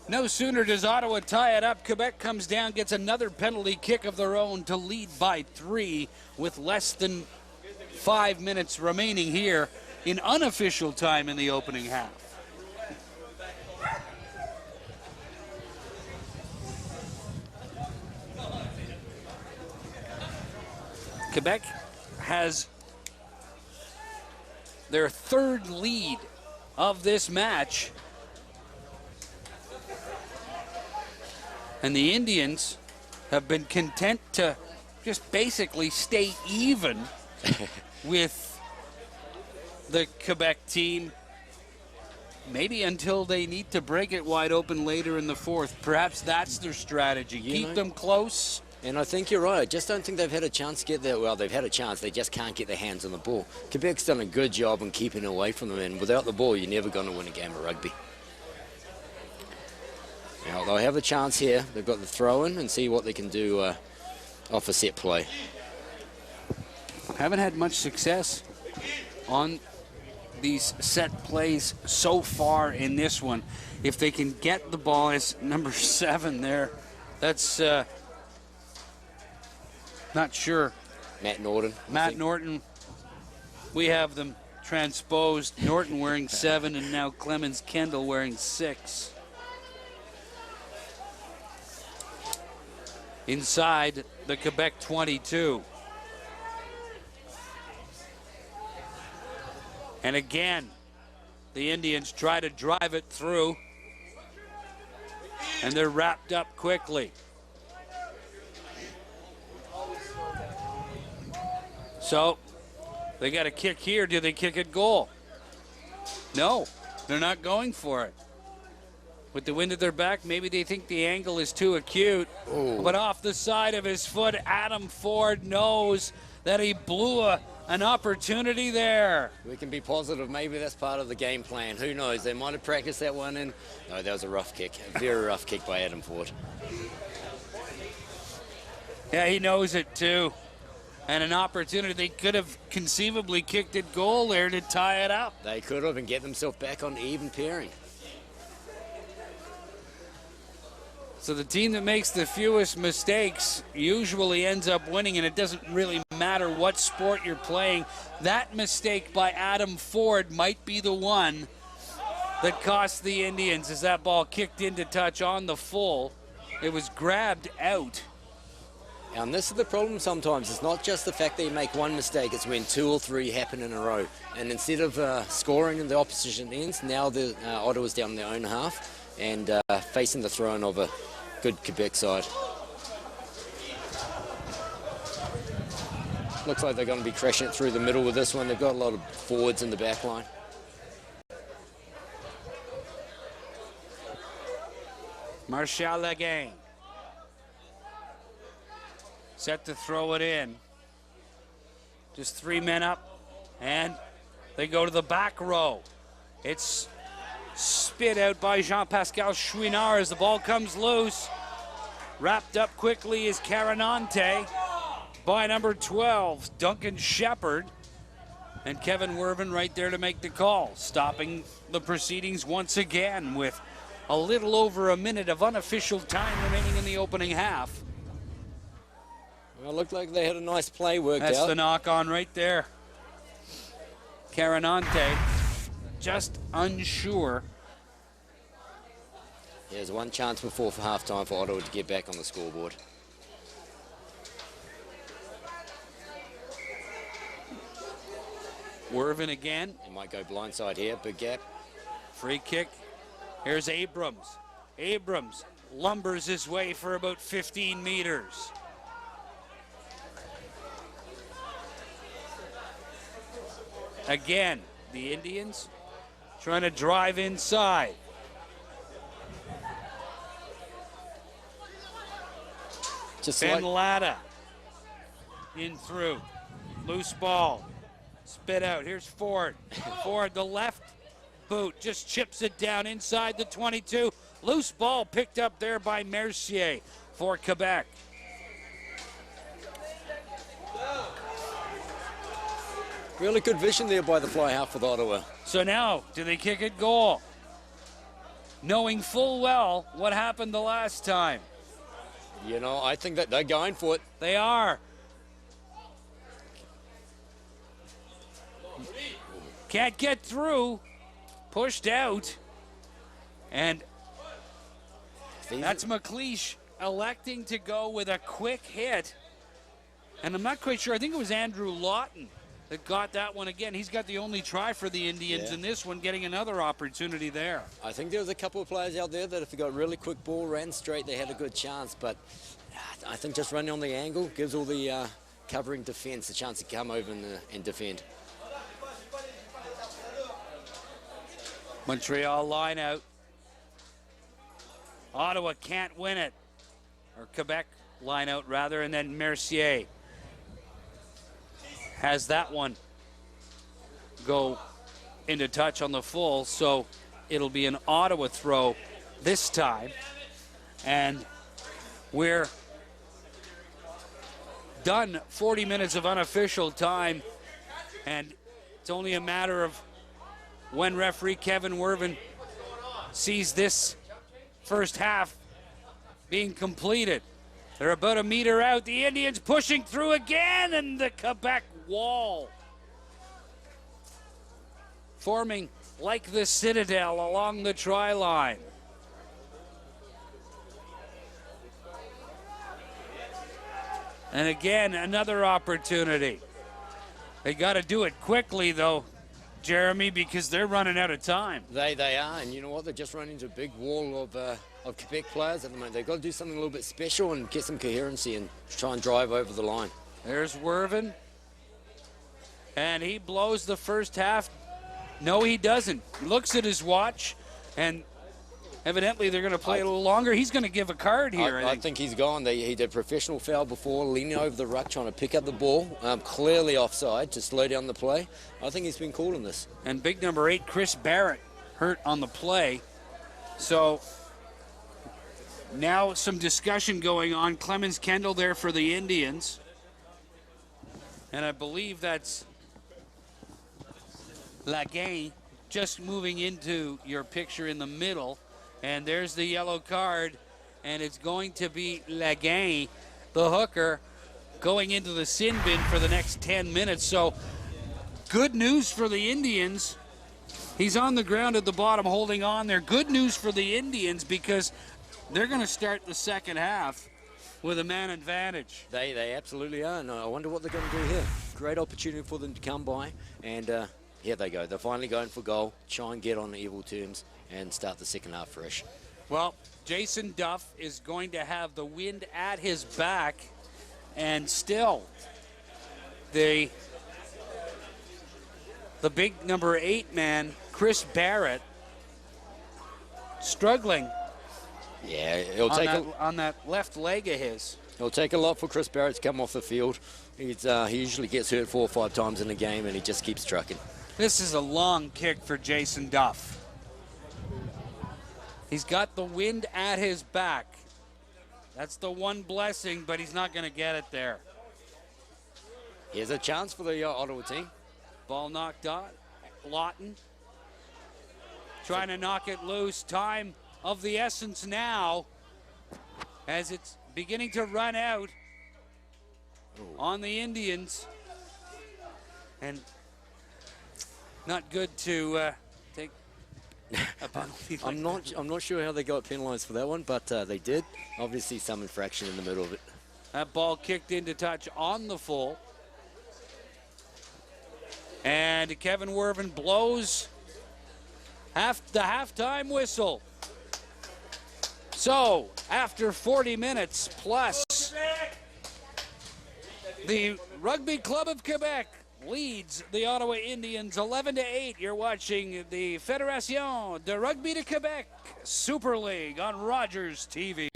no sooner does Ottawa tie it up, Quebec comes down, gets another penalty kick of their own to lead by 3 with less than 5 minutes remaining here in unofficial time in the opening half. Quebec has their 3rd lead of this match. And the Indians have been content to just basically stay even with the Quebec team, maybe until they need to break it wide open later in the 4th. Perhaps that's their strategy. Keep them close. And I think you're right. I just don't think they've had a chance to get there. Well, they've had a chance. They just can't get their hands on the ball. Quebec's done a good job in keeping away from them, and without the ball, you're never going to win a game of rugby. Now, they'll have a chance here. They've got the throw-in and see what they can do off a set play. Haven't had much success on these set plays so far in this one. If they can get the ball as number 7 there, that's not sure. Matt Norton. Matt Norton. We have them transposed. Norton wearing 7 and now Clemens Kendall wearing 6. Inside the Quebec 22. And again, the Indians try to drive it through, and they're wrapped up quickly. So they got a kick here. Do they kick it goal? No, they're not going for it. With the wind at their back, maybe they think the angle is too acute. Ooh. But off the side of his foot, Adam Ford knows that he blew an opportunity there. We can be positive. Maybe that's part of the game plan. Who knows? They might have practiced that one in. No, that was a rough kick. A very rough kick by Adam Ford. Yeah, he knows it too. And an opportunity. They could have conceivably kicked it goal there to tie it up. They could have and get themselves back on even pairing. So the team that makes the fewest mistakes usually ends up winning, and it doesn't really matter what sport you're playing. That mistake by Adam Ford might be the one that cost the Indians as that ball kicked into touch on the full. It was grabbed out. And this is the problem sometimes. It's not just the fact that you make one mistake, it's when 2 or 3 happen in a row. And instead of scoring in the opposition ends, now the Ottawa's down in their own half and facing the throw-in of a good Quebec side. Looks like they're going to be crashing it through the middle with this one. They've got a lot of forwards in the back line. Marshall again. Set to throw it in. Just 3 men up, and they go to the back row. It's spit out by Jean-Pascal Chouinard as the ball comes loose. Wrapped up quickly is Carinante by number 12, Duncan Shepard. And Kevin Werven right there to make the call, stopping the proceedings once again with a little over a minute of unofficial time remaining in the opening half. Well, it looked like they had a nice play worked out. That's the knock on right there. Carinante just unsure. There's one chance before for halftime for Ottawa to get back on the scoreboard. Werven again. He might go blindside here, big gap. Free kick. Here's Abrams. Abrams lumbers his way for about 15 meters. Again, the Indians trying to drive inside. Just Ben like Latta in through. Loose ball. Spit out. Here's Ford. Ford, the left boot, just chips it down inside the 22. Loose ball picked up there by Mercier for Quebec. really good vision there by the fly half with Ottawa. So now, do they kick it goal? Knowing full well what happened the last time. You know, I think that they're going for it. They are. Can't get through. Pushed out. And that's McLeish electing to go with a quick hit. And I'm not quite sure. I think it was Andrew Lawton that got that one again. He's got the only try for the Indians in this one, getting another opportunity there. I think there was a couple of players out there that if they got really quick ball, ran straight, they had a good chance. But I think just running on the angle gives all the covering defense a chance to come over and defend. Montreal line out. Ottawa can't win it. Or Quebec line out rather, and then Mercier has that one go into touch on the full, so it'll be an Ottawa throw this time. And we're done 40 minutes of unofficial time, and it's only a matter of when referee Kevin Werven sees this first half being completed. They're about a meter out. The Indians pushing through again, and the Quebec wall forming like the citadel along the try line. And again, another opportunity. They got to do it quickly, though, Jeremy, because they're running out of time. They are, and you know what? They're just running into a big wall of Quebec players at the moment. They've got to do something a little bit special and get some coherency and try and drive over the line. There's Werven. And he blows the first half. No, he doesn't. He looks at his watch, and evidently they're going to play a little longer. He's going to give a card here. I think he's gone. He did a professional foul before, leaning over the ruck, trying to pick up the ball. Clearly offside to slow down the play. I think he's been called on this. And big number 8, Chris Barrett, hurt on the play. So now some discussion going on. Clemens Kendall there for the Indians. And I believe that's Laguin just moving into your picture in the middle. And there's the yellow card, and it's going to be Laguin, the hooker, going into the sin bin for the next 10 minutes. So good news for the Indians. He's on the ground at the bottom holding on there. Good news for the Indians because they're going to start the second half with a man advantage. They absolutely are. And I wonder what they're going to do here. Great opportunity for them to come by, and here they go. They're finally going for goal, try and get on equal terms and start the second half fresh. Well, Jason Duff is going to have the wind at his back, and still the big number 8 man, Chris Barrett, struggling. Yeah, it'll take on that left leg of his. It'll take a lot for Chris Barrett to come off the field. He usually gets hurt 4 or 5 times in a game, and he just keeps trucking. This is a long kick for Jason Duff. He's got the wind at his back. That's the one blessing, but he's not going to get it there. Here's a chance for the Ottawa team. Ball knocked out. Lawton trying to knock it loose. Time of the essence now as it's beginning to run out on the Indians. And not good to take a penalty. I'm not sure how they got penalised for that one, but they did. Obviously some infraction in the middle of it. That ball kicked into touch on the full. And Kevin Werven blows the halftime whistle. So, after 40 minutes plus, the Rugby Club of Quebec leads the Ottawa Indians 11-8. You're watching the Fédération de Rugby de Quebec Super League on Rogers TV.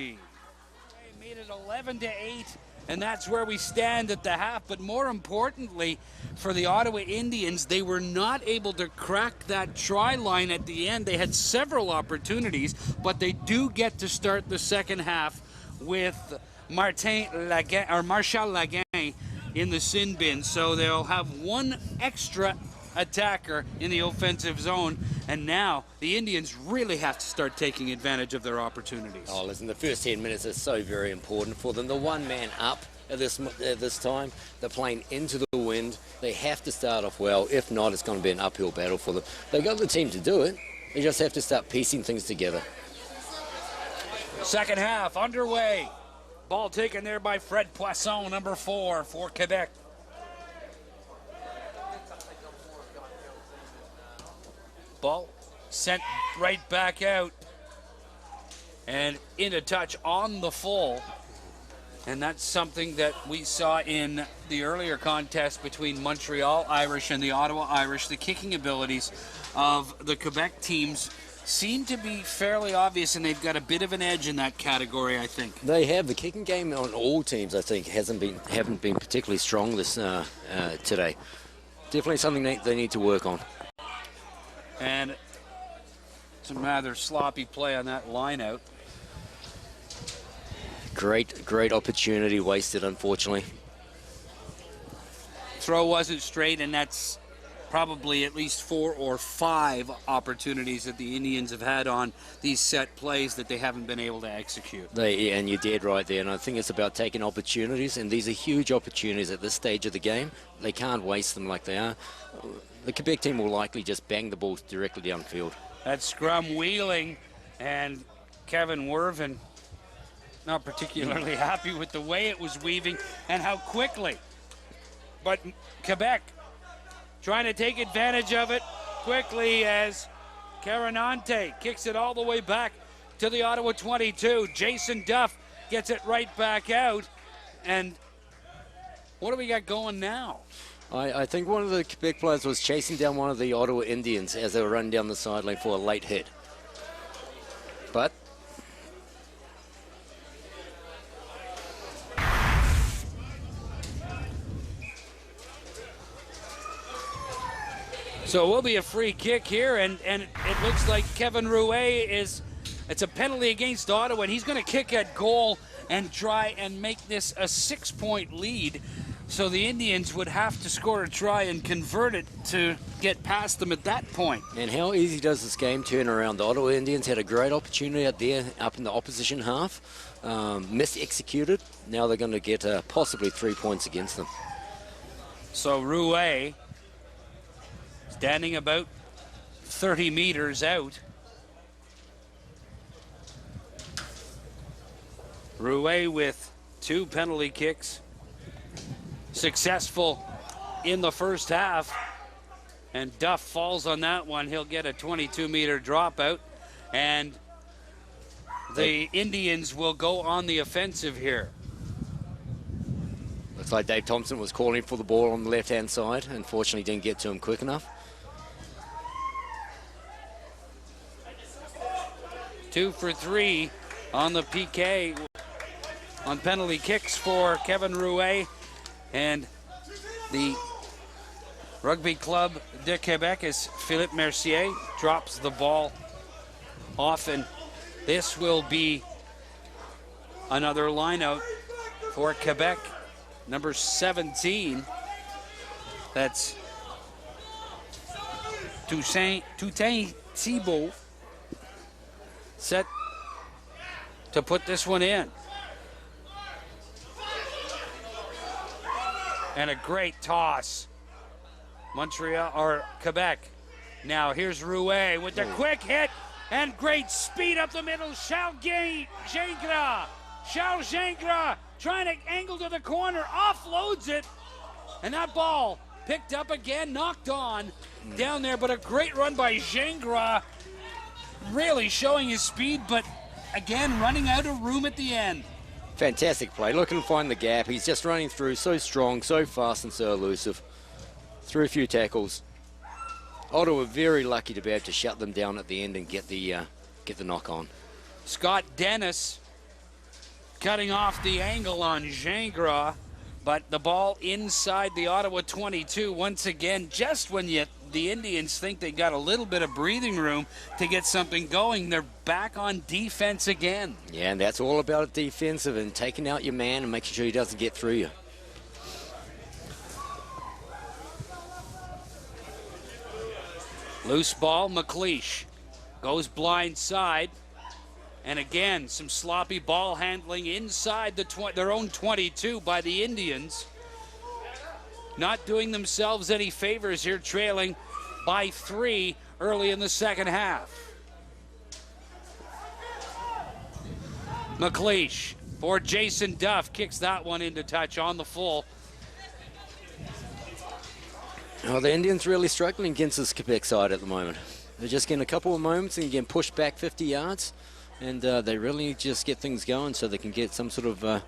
made it 11-8, and that's where we stand at the half. But more importantly, for the Ottawa Indians, they were not able to crack that try line at the end. They had several opportunities, but they do get to start the second half with Marshall Laguin in the sin bin. So they'll have one extra attacker in the offensive zone, and now the Indians really have to start taking advantage of their opportunities. Oh, listen, the first 10 minutes are so very important for them. The one man up at this time, they're playing into the wind. They have to start off well. If not, it's going to be an uphill battle for them. They've got the team to do it. They just have to start piecing things together. Second half underway. Ball taken there by Fred Poisson, number 4 for Quebec. Ball sent right back out and into touch on the full. And that's something that we saw in the earlier contest between Montreal Irish and the Ottawa Irish. The kicking abilities of the Quebec teams seem to be fairly obvious, and they've got a bit of an edge in that category, I think. They have. The kicking game on all teams, I think, haven't been particularly strong this today. Definitely something they need to work on. And some rather sloppy play on that line out. Great opportunity wasted, unfortunately. Throw wasn't straight, and that's probably at least 4 or 5 opportunities that the Indians have had on these set plays that they haven't been able to execute. And you're dead right there, and I think it's about taking opportunities, and these are huge opportunities at this stage of the game. They can't waste them like they are. The Quebec team will likely just bang the ball directly downfield. That scrum wheeling, and Kevin Werven not particularly happy with the way it was weaving and how quickly. But Quebec trying to take advantage of it quickly as Carinante kicks it all the way back to the Ottawa 22. Jason Duff gets it right back out. And what do we got going now? I think one of the Quebec players was chasing down one of the Ottawa Indians as they were running down the sideline for a late hit. But so it will be a free kick here, and it looks like Kevin Rouet it's a penalty against Ottawa, and he's going to kick at goal and try and make this a 6-point lead. So the Indians would have to score a try and convert it to get past them at that point. And how easy does this game turn around? The Ottawa Indians had a great opportunity out there up in the opposition half, mis-executed. Now they're going to get possibly 3 points against them. So Rouet standing about 30 meters out. Rouet with 2 penalty kicks. Successful in the first half. And Duff falls on that one. He'll get a 22-meter dropout. And the Indians will go on the offensive here. Looks like Dave Thompson was calling for the ball on the left-hand side. Unfortunately, didn't get to him quick enough. 2 for 3 on the PK on penalty kicks for Kevin Rouet. And the Rugby Club de Quebec, as Philippe Mercier drops the ball off, and this will be another line out for Quebec. Number 17, that's Toussaint Thibault, set to put this one in. And a great toss. Montreal, or Quebec. Now here's Rouet with the quick hit and great speed up the middle. Charles Gingras trying to angle to the corner, offloads it. And that ball picked up again, knocked on down there, but a great run by Gingras. Really showing his speed, but again, running out of room at the end. Fantastic play, looking to find the gap. He's just running through, so strong, so fast and so elusive. Through a few tackles. Ottawa very lucky to be able to shut them down at the end and get the knock on. Scott Dennis cutting off the angle on Gingras, but the ball inside the Ottawa 22 once again, just when the Indians think they got a little bit of breathing room to get something going, they're back on defense again. Yeah, and that's all about defensive and taking out your man and making sure he doesn't get through you. Loose ball, McLeish goes blind side. And again, some sloppy ball handling inside their own 22 by the Indians. Not doing themselves any favors here, trailing by 3 early in the second half. McLeish for Jason Duff, kicks that one into touch on the full. Well, the Indians really struggling against this Quebec side at the moment. They're just getting a couple of moments and getting pushed back 50 yards. And they really need to just get things going so they can get some sort of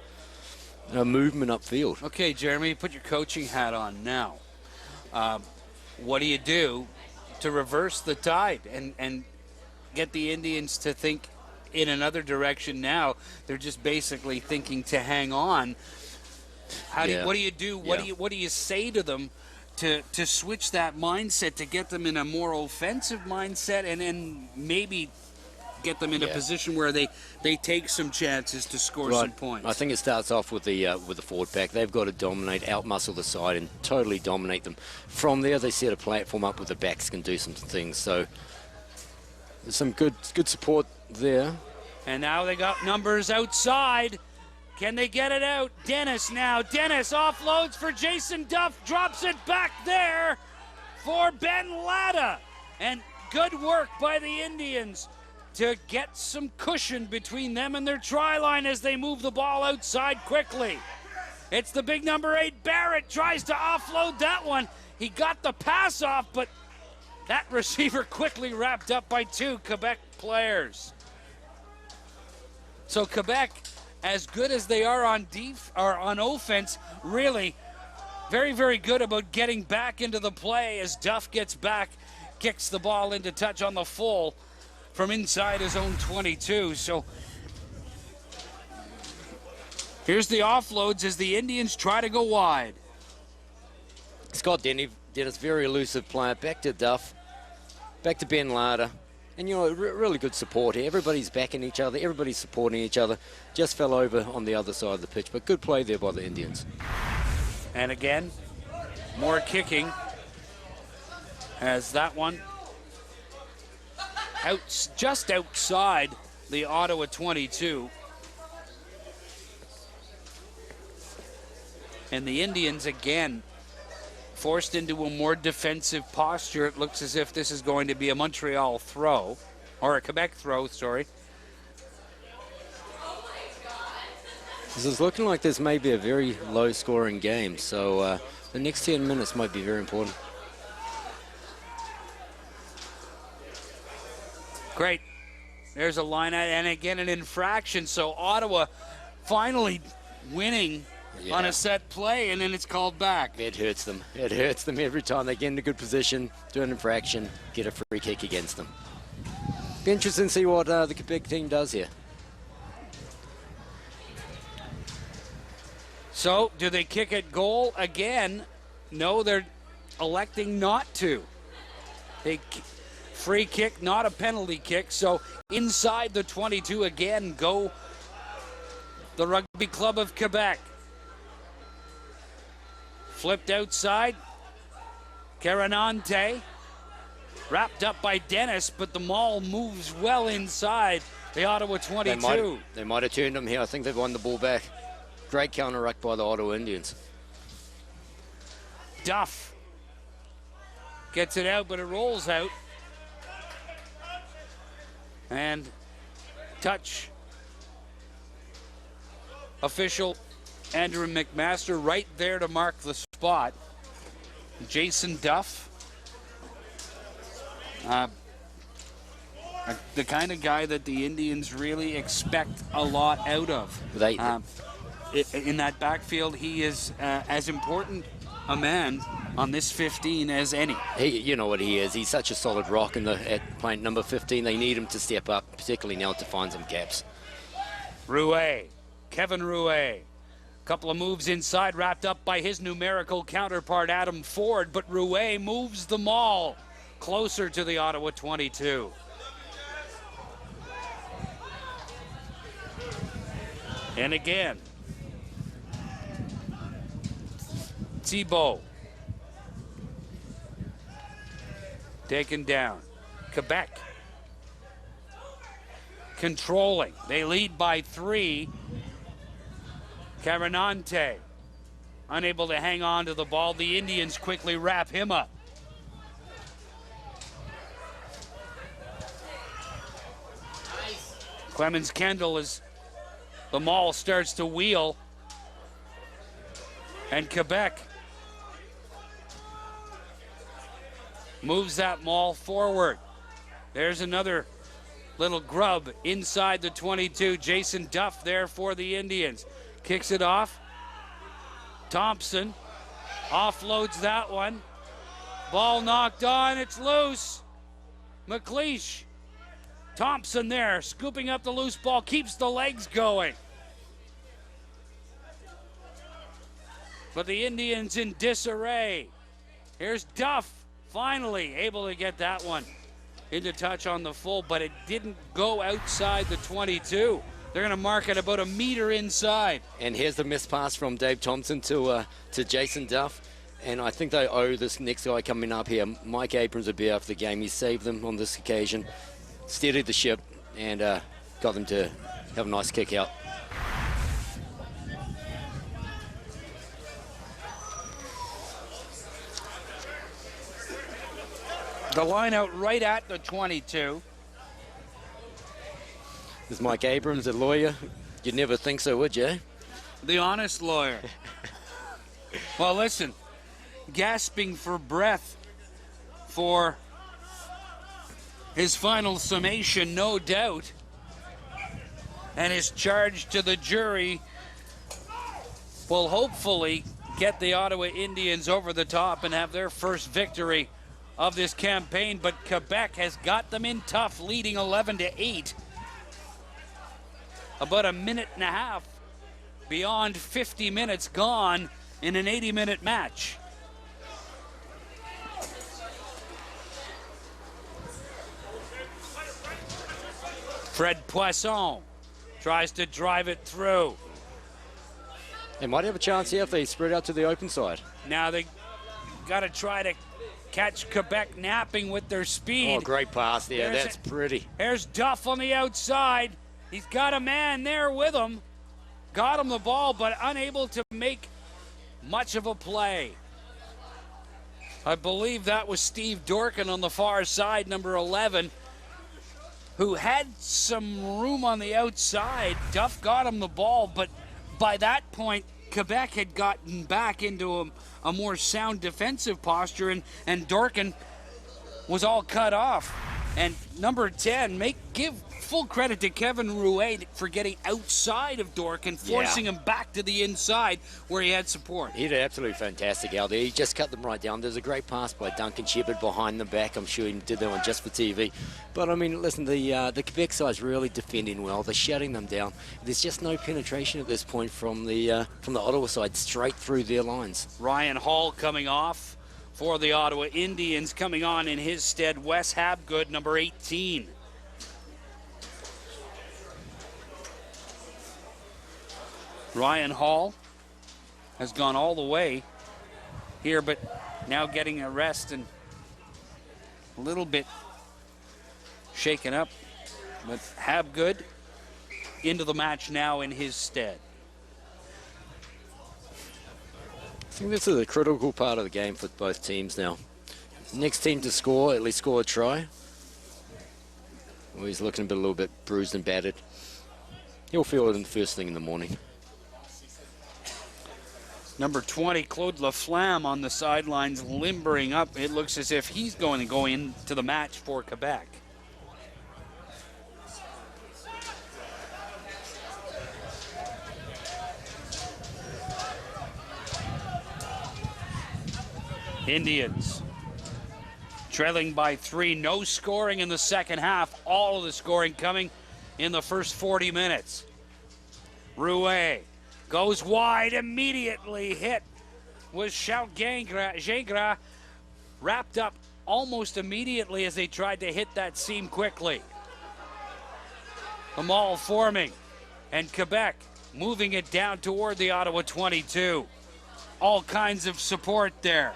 movement upfield. Okay, Jeremy, put your coaching hat on now. What do you do to reverse the tide and get the Indians to think in another direction now? They're just basically thinking to hang on. What do you do? What do you say to them to switch that mindset, to get them in a more offensive mindset, and then maybe get them in a position where they take some chances to score some points? I think it starts off with the forward pack. They've got to dominate, outmuscle the side, and totally dominate them. From there, they set a platform up where the backs can do some things. So there's some good support there. And now they got numbers outside. Can they get it out? Dennis now. Dennis offloads for Jason Duff. Drops it back there for Ben Latta. And good work by the Indians to get some cushion between them and their try line as they move the ball outside quickly. It's the big number 8, Barrett, tries to offload that one. He got the pass off, but that receiver quickly wrapped up by 2 Quebec players. So Quebec, as good as they are on offense, really very, very good about getting back into the play as Duff gets back, kicks the ball into touch on the full from inside his own 22. So here's the offloads as the Indians try to go wide. Scott Dennis, very elusive player. Back to Duff, back to Ben Latta. And, you know, really good support here. Everybody's backing each other. Everybody's supporting each other. Just fell over on the other side of the pitch. But good play there by the Indians. And again, more kicking as that one just outside the Ottawa 22. And the Indians again forced into a more defensive posture. It looks as if this is going to be a Montreal throw, or a Quebec throw, sorry. This is looking like this may be a very low-scoring game, so the next 10 minutes might be very important. Great. There's a line out, and again an infraction. So Ottawa finally winning on a set play, and then it's called back. It hurts them. It hurts them every time they get in a good position, do an infraction, get a free kick against them. Be interesting to see what the Quebec team does here. So, do they kick at goal again? No, they're electing not to. Free kick, not a penalty kick. So, inside the 22 again go the Rugby Club of Quebec. Flipped outside. Caranante. Wrapped up by Dennis, but the maul moves well inside the Ottawa 22. They might have turned them here. I think they've won the ball back. Great counter-ruck by the Ottawa Indians. Duff gets it out, but it rolls out. And touch. Official Andrew McMaster right there to mark the spot. Jason Duff. The kind of guy that the Indians really expect a lot out of. In that backfield, he is as important a man on this 15 as any. You know what he is. He's such a solid rock at playing number 15. They need him to step up, particularly now to find some gaps. Rouet Kevin Rouet. Couple of moves inside, wrapped up by his numerical counterpart, Adam Ford, but Rouet moves them all closer to the Ottawa 22. And again, Thibault taken down. Quebec controlling. They lead by 3. Carinante unable to hang on to the ball. The Indians quickly wrap him up. Clemens Kendall as the maul starts to wheel. And Quebec moves that maul forward. There's another little grub inside the 22. Jason Duff there for the Indians. Kicks it off. Thompson offloads that one. Ball knocked on. It's loose. McLeish. Thompson there, scooping up the loose ball, keeps the legs going. But the Indians in disarray. Here's Duff, finally able to get that one into touch on the full, but it didn't go outside the 22. They're going to mark it about a meter inside. And here's the missed pass from Dave Thompson to Jason Duff. And I think they owe this next guy coming up here. Mike Abrams would be after the game. He saved them on this occasion, steadied the ship, and got them to have a nice kick out. The line out right at the 22. Is Mike Abrams a lawyer? You'd never think so, would you? The honest lawyer. Well, listen, gasping for breath for his final summation, no doubt, and his charge to the jury will hopefully get the Ottawa Indians over the top and have their first victory of this campaign. But Quebec has got them in tough, leading 11-8. About a minute and a half beyond 50 minutes gone in an 80-minute match. Fred Poisson tries to drive it through. They might have a chance here if they spread out to the open side. Now they got to try to catch Quebec napping with their speed. Oh, great pass there. That's pretty. Here's Duff on the outside. He's got a man there with him. Got him the ball, but unable to make much of a play. I believe that was Steve Dorkin on the far side, number 11, who had some room on the outside. Duff got him the ball, but by that point, Quebec had gotten back into a more sound defensive posture, and Dorkin was all cut off. And number 10, give full credit to Kevin Rouet for getting outside of Dorkin, forcing him back to the inside where he had support. He did absolutely fantastic out there. He just cut them right down. There's a great pass by Duncan Shepherd behind the back. I'm sure he did that one just for TV. But, I mean, listen, the Quebec side's really defending well. They're shutting them down. There's just no penetration at this point from the Ottawa side, straight through their lines. Ryan Hall coming off for the Ottawa Indians. Coming on in his stead, Wes Habgood, number 18. Ryan Hall has gone all the way here, but now getting a rest and a little bit shaken up. But Habgood into the match now in his stead. I think this is a critical part of the game for both teams now. Next team to score, at least score a try. Well, he's looking a little bit bruised and battered. He'll feel it in the first thing in the morning. Number 20, Claude Laflamme on the sidelines, limbering up. It looks as if he's going to go into the match for Quebec. Indians trailing by 3. No scoring in the second half. All of the scoring coming in the first 40 minutes. Rouet goes wide, immediately hit was Shout Gingras, wrapped up almost immediately as they tried to hit that seam quickly. The maul forming, and Quebec moving it down toward the Ottawa 22. All kinds of support there.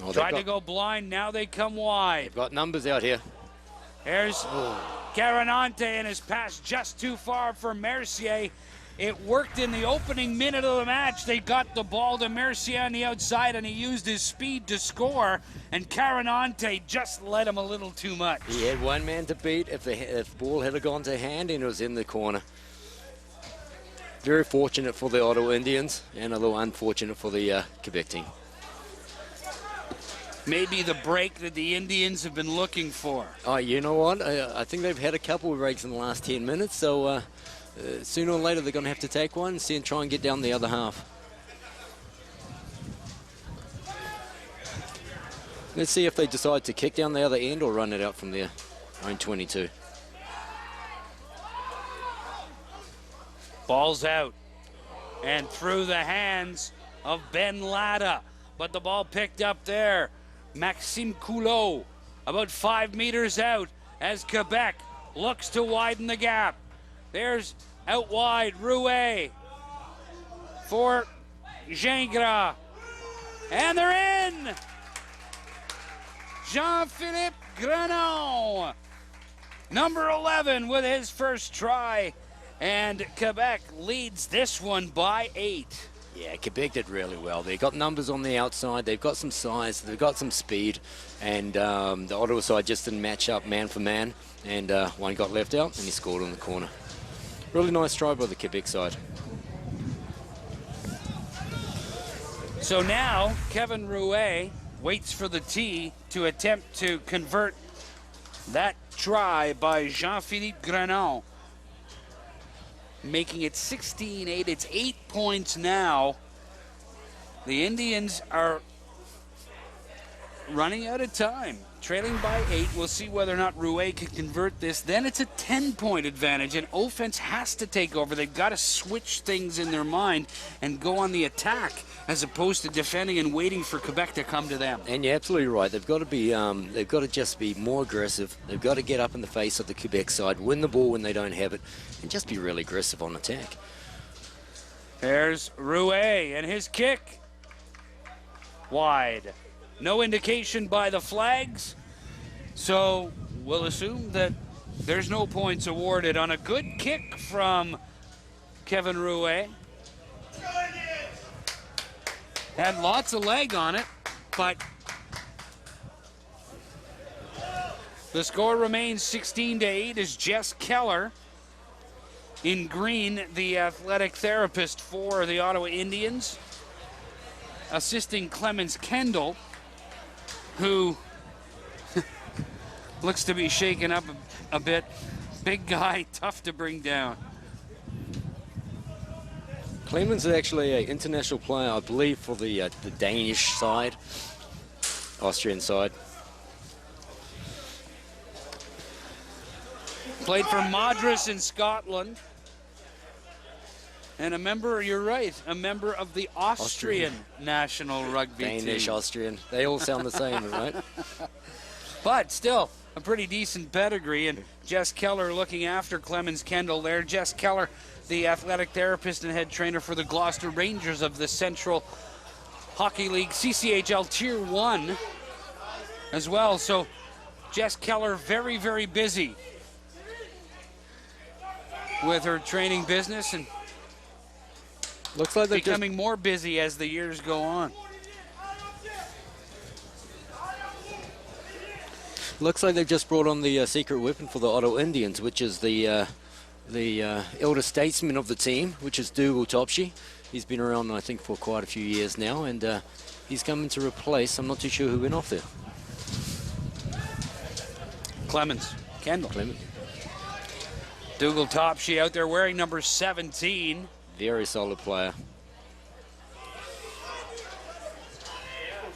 Oh, tried to go blind, now they come wide. They've got numbers out here. Here's Carinante, and his pass just too far for Mercier. It worked in the opening minute of the match. They got the ball to Mercier on the outside, and he used his speed to score, and Carinante just led him a little too much. He had one man to beat. If the ball had gone to hand, and it was in the corner. Very fortunate for the Ottawa Indians, and a little unfortunate for the Quebec team. Maybe the break that the Indians have been looking for. Oh, you know what? I think they've had a couple of breaks in the last 10 minutes, so sooner or later they're going to have to take one and try and get down the other half. Let's see if they decide to kick down the other end or run it out from their own 22. Ball's out and through the hands of Ben Latta, but the ball picked up there. Maxime Coulot about 5 meters out as Quebec looks to widen the gap. There's out wide Rouet for Gingras, and they're in. Jean-Philippe Grenon, number 11, with his first try, and Quebec leads this one by 8. Yeah, Quebec did really well. They got numbers on the outside. They've got some size. They've got some speed. And the Ottawa side just didn't match up man for man. And one got left out, and he scored on the corner. Really nice try by the Quebec side. So now Kevin Rouet waits for the tee to attempt to convert that try by Jean-Philippe Grenon, making it 16-8. It's 8 points now. The Indians are running out of time, trailing by 8. We'll see whether or not Rouet can convert this. Then it's a 10-point advantage, and offense has to take over. They've got to switch things in their mind and go on the attack as opposed to defending and waiting for Quebec to come to them. And you're absolutely right. They've got to be, they've got to just be more aggressive. They've got to get up in the face of the Quebec side, win the ball when they don't have it, and just be really aggressive on attack. There's Rouet and his kick. Wide. No indication by the flags, so we'll assume that there's no points awarded on a good kick from Kevin Rouet. Had lots of leg on it, but the score remains 16-8 as Jess Keller, in green, the athletic therapist for the Ottawa Indians, assisting Clemens Kendall, who looks to be shaken up a bit. Big guy, tough to bring down. Clemens is actually an international player, I believe, for the Danish side, Austrian side. Played for Madras in Scotland. And a member, you're right, a member of the Austrian national rugby team. Danish, Austrian, they all sound the same, right? But still, a pretty decent pedigree. And Jess Keller looking after Clemens Kendall there. Jess Keller, the athletic therapist and head trainer for the Gloucester Rangers of the Central Hockey League, CCHL Tier 1 as well. So Jess Keller very, very busy with her training business, and looks like they're becoming more busy as the years go on. Looks like they've just brought on the secret weapon for the Ottawa Indians, which is the elder statesman of the team, which is Dougal Topshie. He's been around, I think, for quite a few years now, and he's coming to replace, I'm not too sure who went off there. Clemens Kendall. Clemens. Dougal Topshie out there wearing number 17. Very solid player.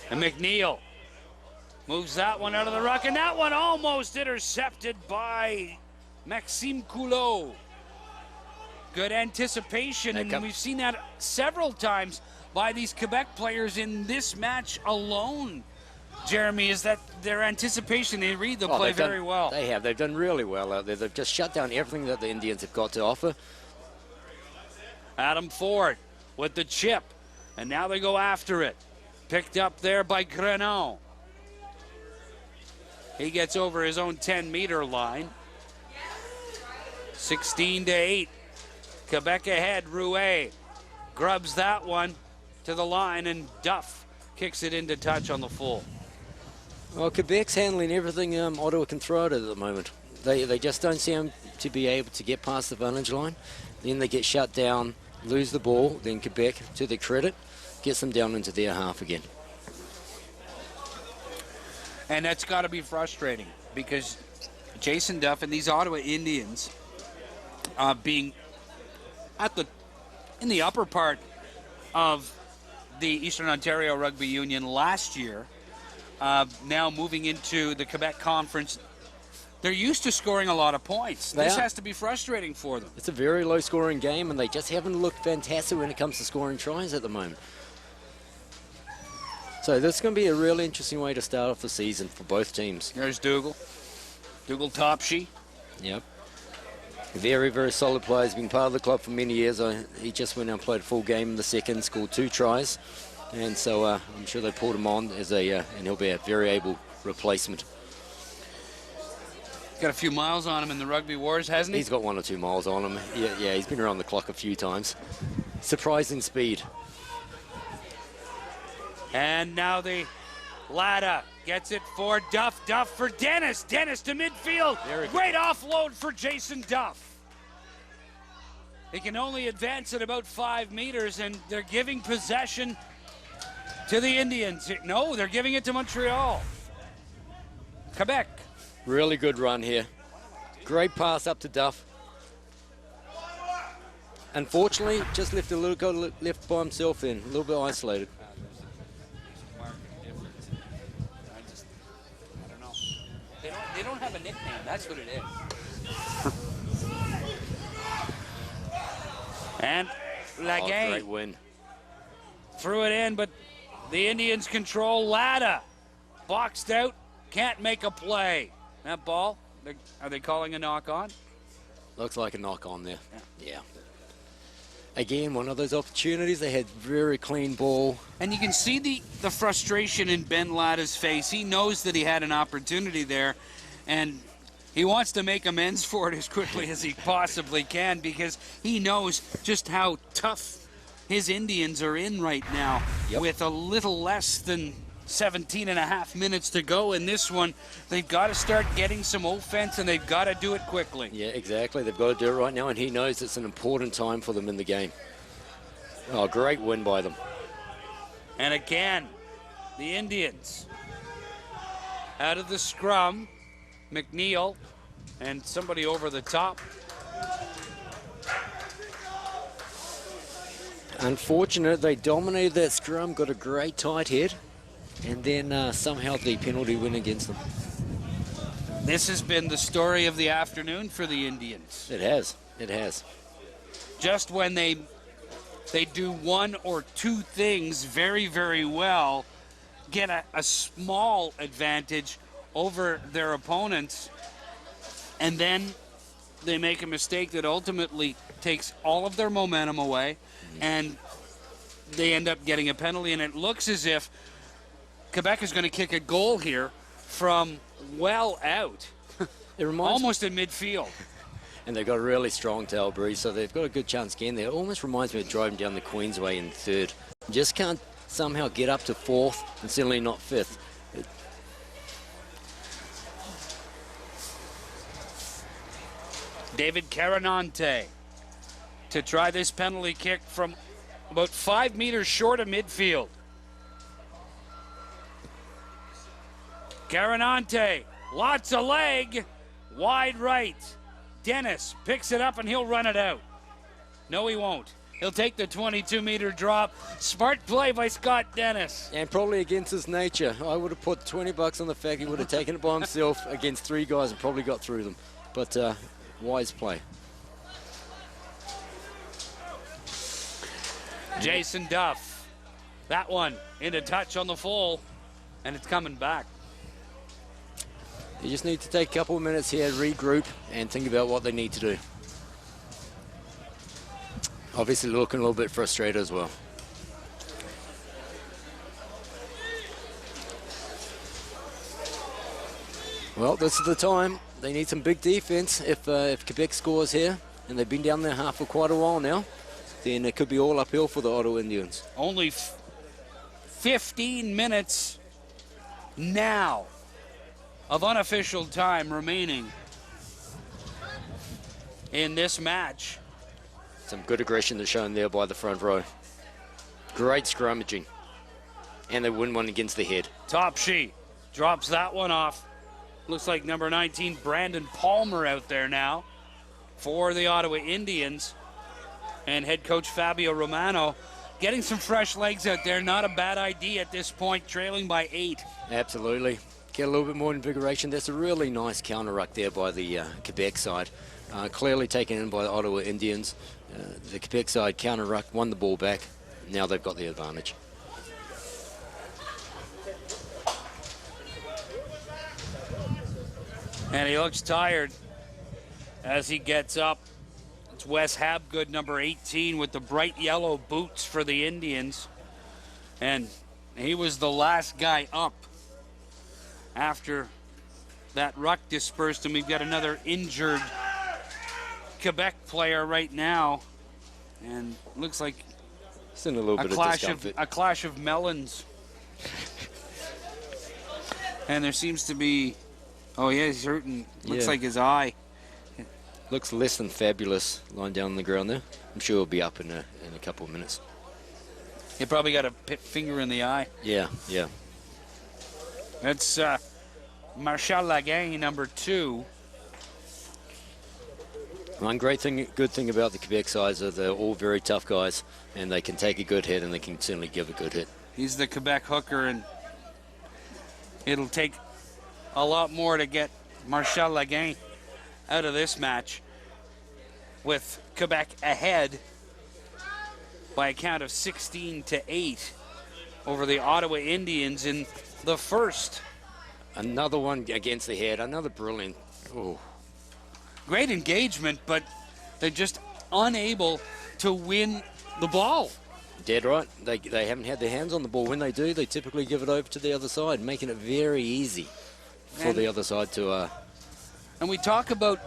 And McNeil Moves that one out of the ruck, and that one almost intercepted by Maxime Coulot. Good anticipation, and we've seen that several times by these Quebec players in this match alone. Jeremy, is that their anticipation? They read the play very well. They have. They've done really well out there. They've just shut down everything that the Indians have got to offer. Adam Ford with the chip, and now they go after it. Picked up there by Grenon. He gets over his own 10-meter line. 16-8. Quebec ahead. Rouet grubs that one to the line, and Duff kicks it into touch on the full. Well, Quebec's handling everything Ottawa can throw at it at the moment. They just don't seem to be able to get past the vantage line. Then they get shut down, lose the ball. Then Quebec, to their credit, gets them down into their half again. And that's got to be frustrating because Jason Duff and these Ottawa Indians being in the upper part of the Eastern Ontario Rugby Union last year, now moving into the Quebec Conference, they're used to scoring a lot of points. This has to be frustrating for them. It's a very low-scoring game, and they just haven't looked fantastic when it comes to scoring tries at the moment. So this is going to be a really interesting way to start off the season for both teams. There's Dougal. Dougal Topshee. Yep. Very, very solid player. He's been part of the club for many years. He just went out and played a full game in the second, scored 2 tries. And so I'm sure they pulled him on as and he'll be a very able replacement. Got a few miles on him in the Rugby Wars, hasn't he? He's got 1 or 2 miles on him. Yeah, he's been around the clock a few times. Surprising speed. And now the Latta gets it for Duff. Duff for Dennis. Dennis to midfield. Great offload for Jason Duff. He can only advance at about 5 meters, and they're giving possession to the Indians. No, they're giving it to Montreal. Quebec. Really good run here. Great pass up to Duff. Unfortunately, just left left by himself in, a little bit isolated. They don't have a nickname. That's what it is. And Laguin. Great win. Threw it in, but the Indians control. Latta boxed out. Can't make a play. That ball, are they calling a knock on? Looks like a knock on there. Yeah. Again, one of those opportunities. They had very clean ball. And you can see the frustration in Ben Latta's face. He knows that he had an opportunity there, and he wants to make amends for it as quickly as he possibly can because he knows just how tough his Indians are in right now. Yep. With a little less than 17 and a half minutes to go in this one. They've got to start getting some offense, and they've got to do it quickly. Yeah, exactly. They've got to do it right now, and he knows it's an important time for them in the game. Oh, great win by them. And again, the Indians out of the scrum. McNeil and somebody over the top. Unfortunate, they dominated that scrum, got a great tight head, and then somehow the penalty went against them. This has been the story of the afternoon for the Indians. It has. It has. Just when they do 1 or 2 things very, very well, get a small advantage over their opponents, and then they make a mistake that ultimately takes all of their momentum away, and they end up getting a penalty, and it looks as if Quebec is going to kick a goal here from well out, almost in midfield. And they've got a really strong tail breeze, so they've got a good chance again there. It almost reminds me of driving down the Queensway in 3rd. Just can't somehow get up to 4th, and certainly not 5th. David Carinante to try this penalty kick from about 5 meters short of midfield. Carinante, lots of leg, wide right. Dennis picks it up and he'll run it out. No, he won't. He'll take the 22-meter drop. Smart play by Scott Dennis. And probably against his nature. I would have put $20 on the fact he would have taken it by himself against 3 guys and probably got through them. But wise play. Jason Duff. That one into touch on the full, and it's coming back. You just need to take a couple of minutes here, regroup, and think about what they need to do. Obviously looking a little bit frustrated as well. Well, this is the time. They need some big defense. If Quebec scores here, and they've been down there half for quite a while now, then it could be all uphill for the Ottawa Indians. Only 15 minutes now of unofficial time remaining in this match. Some good aggression that's shown there by the front row. Great scrummaging. And they win one against the head. Top sheet drops that one off. Looks like number 19, Brandon Palmer, out there now for the Ottawa Indians. And head coach Fabio Romano getting some fresh legs out there. Not a bad idea at this point, trailing by 8. Absolutely. Get a little bit more invigoration. That's a really nice counter ruck there by the Quebec side. Clearly taken in by the Ottawa Indians. The Quebec side counter ruck, won the ball back. Now they've got the advantage. And he looks tired as he gets up. It's Wes Habgood, number 18, with the bright yellow boots for the Indians. And he was the last guy up after that ruck dispersed, and we've got another injured Quebec player right now. And looks like it's in a little bit of discomfort. A clash of melons. And there seems to be, oh yeah, he's hurting. Looks like his eye. Looks less than fabulous lying down on the ground there. I'm sure he'll be up in a couple of minutes. He probably got a finger in the eye. Yeah. That's Marshall Lagang, number 2. One good thing about the Quebec sides is they're all very tough guys, and they can take a good hit, and they can certainly give a good hit. He's the Quebec hooker, and it'll take a lot more to get Marshall Lagang out of this match, with Quebec ahead by a count of 16-8 over the Ottawa Indians in the first. Another one against the head, another brilliant. Oh. Great engagement, but they're just unable to win the ball. Dead right. They haven't had their hands on the ball. When they do, they typically give it over to the other side, making it very easy for the other side to... And we talk about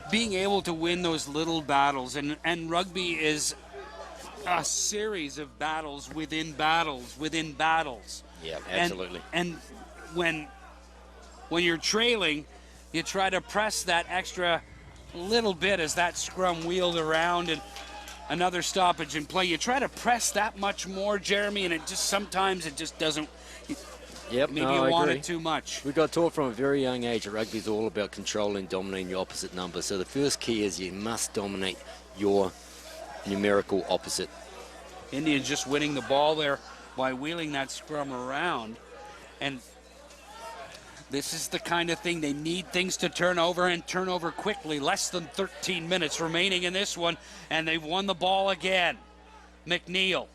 being able to win those little battles, and rugby is a series of battles within battles within battles. Yeah, absolutely. And when you're trailing, you try to press that extra little bit as that scrum wheeled around and another stoppage in play. You try to press that much more, Jeremy, and sometimes it just doesn't. Yep, maybe you want it too much. We got taught from a very young age that rugby is all about controlling, dominating your opposite number. So the first key is you must dominate your numerical opposite. Indians just winning the ball there by wheeling that scrum around. And this is the kind of thing they need things to turn over, and turn over quickly. Less than 13 minutes remaining in this one, and they've won the ball again. McNeil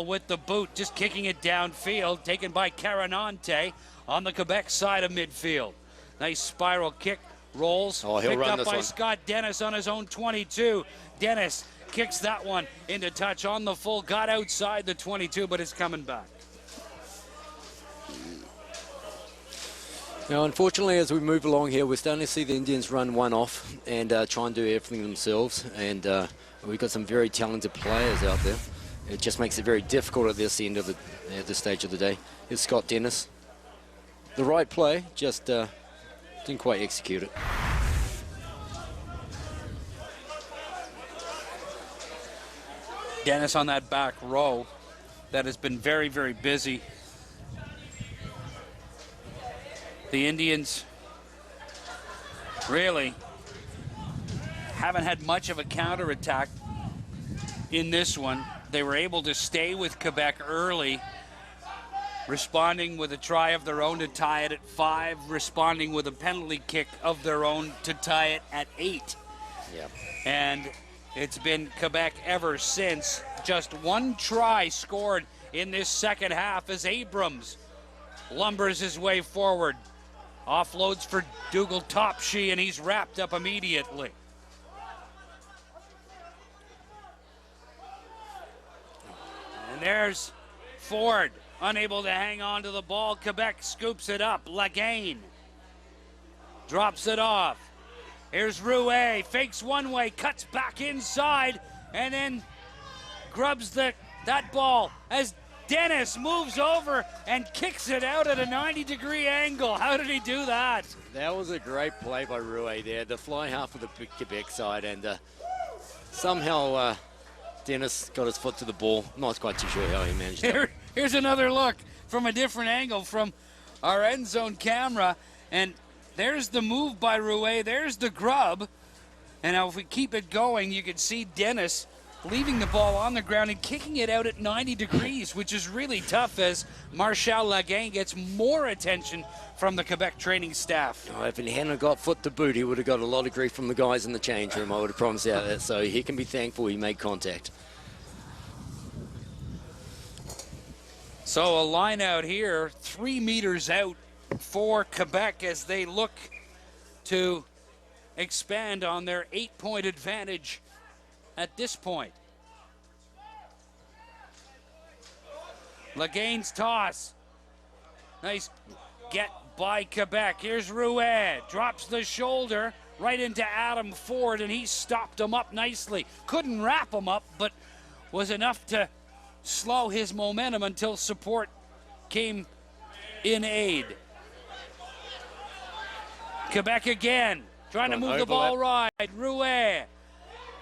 with the boot, just kicking it downfield, taken by Caranante on the Quebec side of midfield. Nice spiral kick, rolls, picked up by Scott Dennis on his own 22. Dennis kicks that one into touch on the full, got outside the 22, but it's coming back. Now, unfortunately, as we move along here, we're starting to see the Indians run one off and try and do everything themselves. And we've got some very talented players out there. It just makes it very difficult at this end of this stage of the day. Here's Scott Dennis. The right play, just didn't quite execute it. Dennis on that back row that has been very, very busy. The Indians really haven't had much of a counterattack in this one. They were able to stay with Quebec early, responding with a try of their own to tie it at 5, responding with a penalty kick of their own to tie it at 8. Yep. And it's been Quebec ever since. Just one try scored in this second half as Abrams lumbers his way forward. Offloads for Dougal Topshee, and he's wrapped up immediately. And there's Ford, unable to hang on to the ball. Quebec scoops it up. Lagaine drops it off. Here's Rouet, fakes one way, cuts back inside, and then grubs that ball as Dennis moves over and kicks it out at a 90-degree angle. How did he do that? That was a great play by Rouet there, the fly half of the Quebec side, and somehow Dennis got his foot to the ball. I'm not quite too sure how he managed that. Here's another look from a different angle from our end zone camera, and there's the move by Rouet, there's the grub, and now if we keep it going, you can see Dennis leaving the ball on the ground and kicking it out at 90 degrees, which is really tough as Marshall Lagaine gets more attention from the Quebec training staff. Oh, if he hadn't got foot to boot, he would have got a lot of grief from the guys in the change room, I would have promised out that, so he can be thankful he made contact. So a line out here, 3 meters out for Quebec as they look to expand on their 8-point advantage at this point. Lagaine's toss. Nice get by Quebec. Here's Rouet. Drops the shoulder right into Adam Ford, and he stopped him up nicely. Couldn't wrap him up, but was enough to slow his momentum until support came in aid. Quebec again, trying to move the ball right. Rouet.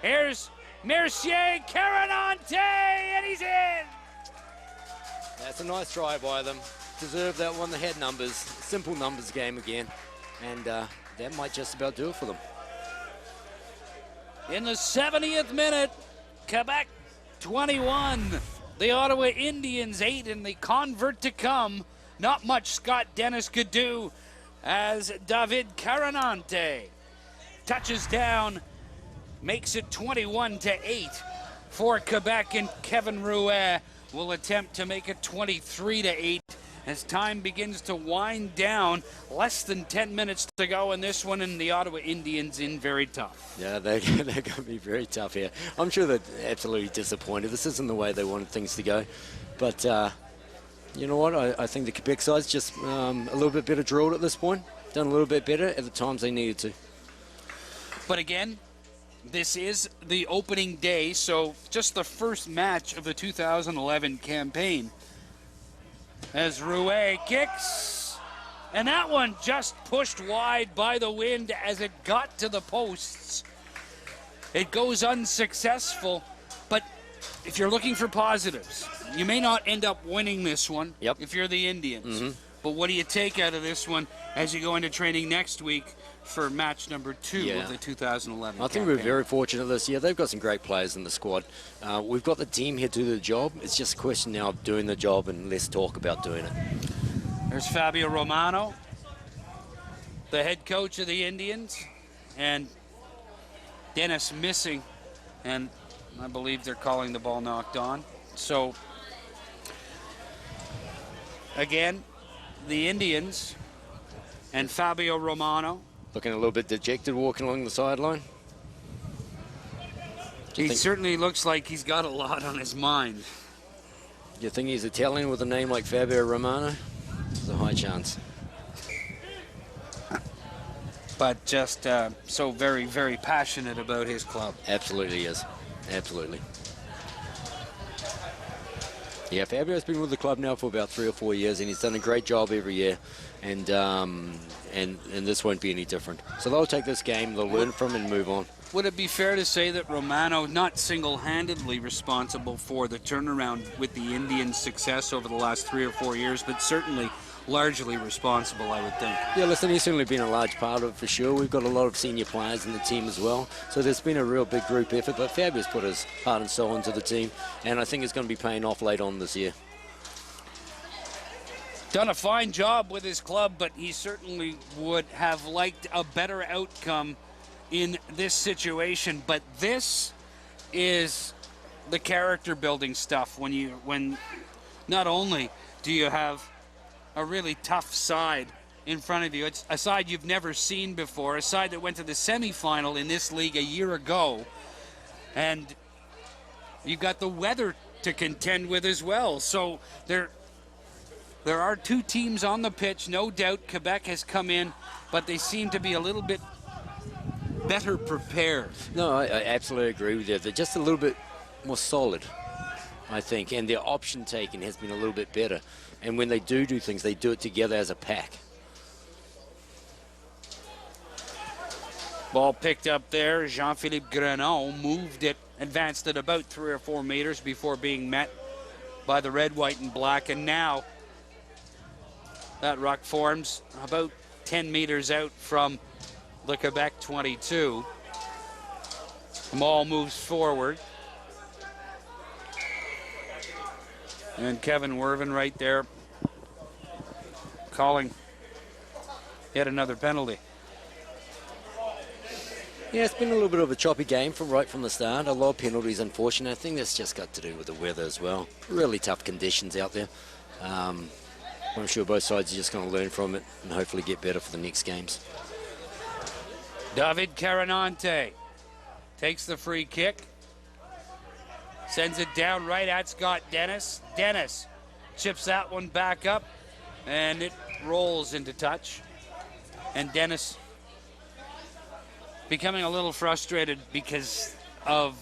Here's Mercier, Carinante, and he's in. That's a nice try by them. Deserved that one. They had numbers. Simple numbers game again. And that might just about do it for them. In the 70th minute, Quebec 21. The Ottawa Indians 8 in the convert to come. Not much Scott Dennis could do as David Carinante touches down, makes it 21-8 for Quebec, and Kevin Rouet will attempt to make it 23-8 as time begins to wind down. Less than 10 minutes to go in this one, and the Ottawa Indians in very tough. Yeah, they're going to be very tough here. I'm sure they're absolutely disappointed. This isn't the way they wanted things to go. But you know what? I think the Quebec side's just a little bit better drilled at this point. Done a little bit better at the times they needed to. But again, this is the opening day, so just the first match of the 2011 campaign. As Rouet kicks, and that one just pushed wide by the wind as it got to the posts. It goes unsuccessful, but if you're looking for positives, you may not end up winning this one if you're the Indians. Mm-hmm. But what do you take out of this one as you go into training next week for match number 2 of the 2011 I think we're very fortunate this year. They've got some great players in the squad. We've got the team here to do the job. It's just a question now of doing the job and less talk about doing it. There's Fabio Romano, the head coach of the Indians, and Dennis missing, and I believe they're calling the ball knocked on. So, again, the Indians and Fabio Romano. Looking a little bit dejected walking along the sideline. He certainly looks like he's got a lot on his mind. You think he's Italian with a name like Fabio Romano? There's a high chance. But just so very, very passionate about his club. Absolutely is. Absolutely. Yeah, Fabio's been with the club now for about 3 or 4 years, and he's done a great job every year, and this won't be any different. So they'll take this game, they'll learn from it and move on. Would it be fair to say that Romano, not single-handedly responsible for the turnaround with the Indians' success over the last 3 or 4 years, but certainly largely responsible, I would think. Yeah, listen, he's certainly been a large part of it for sure. We've got a lot of senior players in the team as well. So there's been a real big group effort, but Fabius put his heart and soul into the team, and I think it's going to be paying off late on this year. Done a fine job with his club, but he certainly would have liked a better outcome in this situation. But this is the character building stuff when not only do you have a really tough side in front of you, it's a side you've never seen before, a side that went to the semifinal in this league a year ago, and you've got the weather to contend with as well. So there are two teams on the pitch, no doubt. Quebec has come in, but they seem to be a little bit better prepared. No, I absolutely agree with you. They're just a little bit more solid, I think, and their option taking has been a little bit better. And when they do things, they do it together as a pack. Ball picked up there. Jean-Philippe Grenon moved it, advanced it about 3 or 4 meters before being met by the red, white, and black. And now that ruck forms about 10 meters out from the Quebec 22. The ball moves forward. And Kevin Werven right there calling yet another penalty. Yeah, it's been a little bit of a choppy game right from the start. A lot of penalties, unfortunately. I think that's just got to do with the weather as well. Really tough conditions out there. I'm sure both sides are just going to learn from it and hopefully get better for the next games. David Carinante takes the free kick. Sends it down right at Scott Dennis. Dennis chips that one back up, and it rolls into touch. And Dennis becoming a little frustrated because of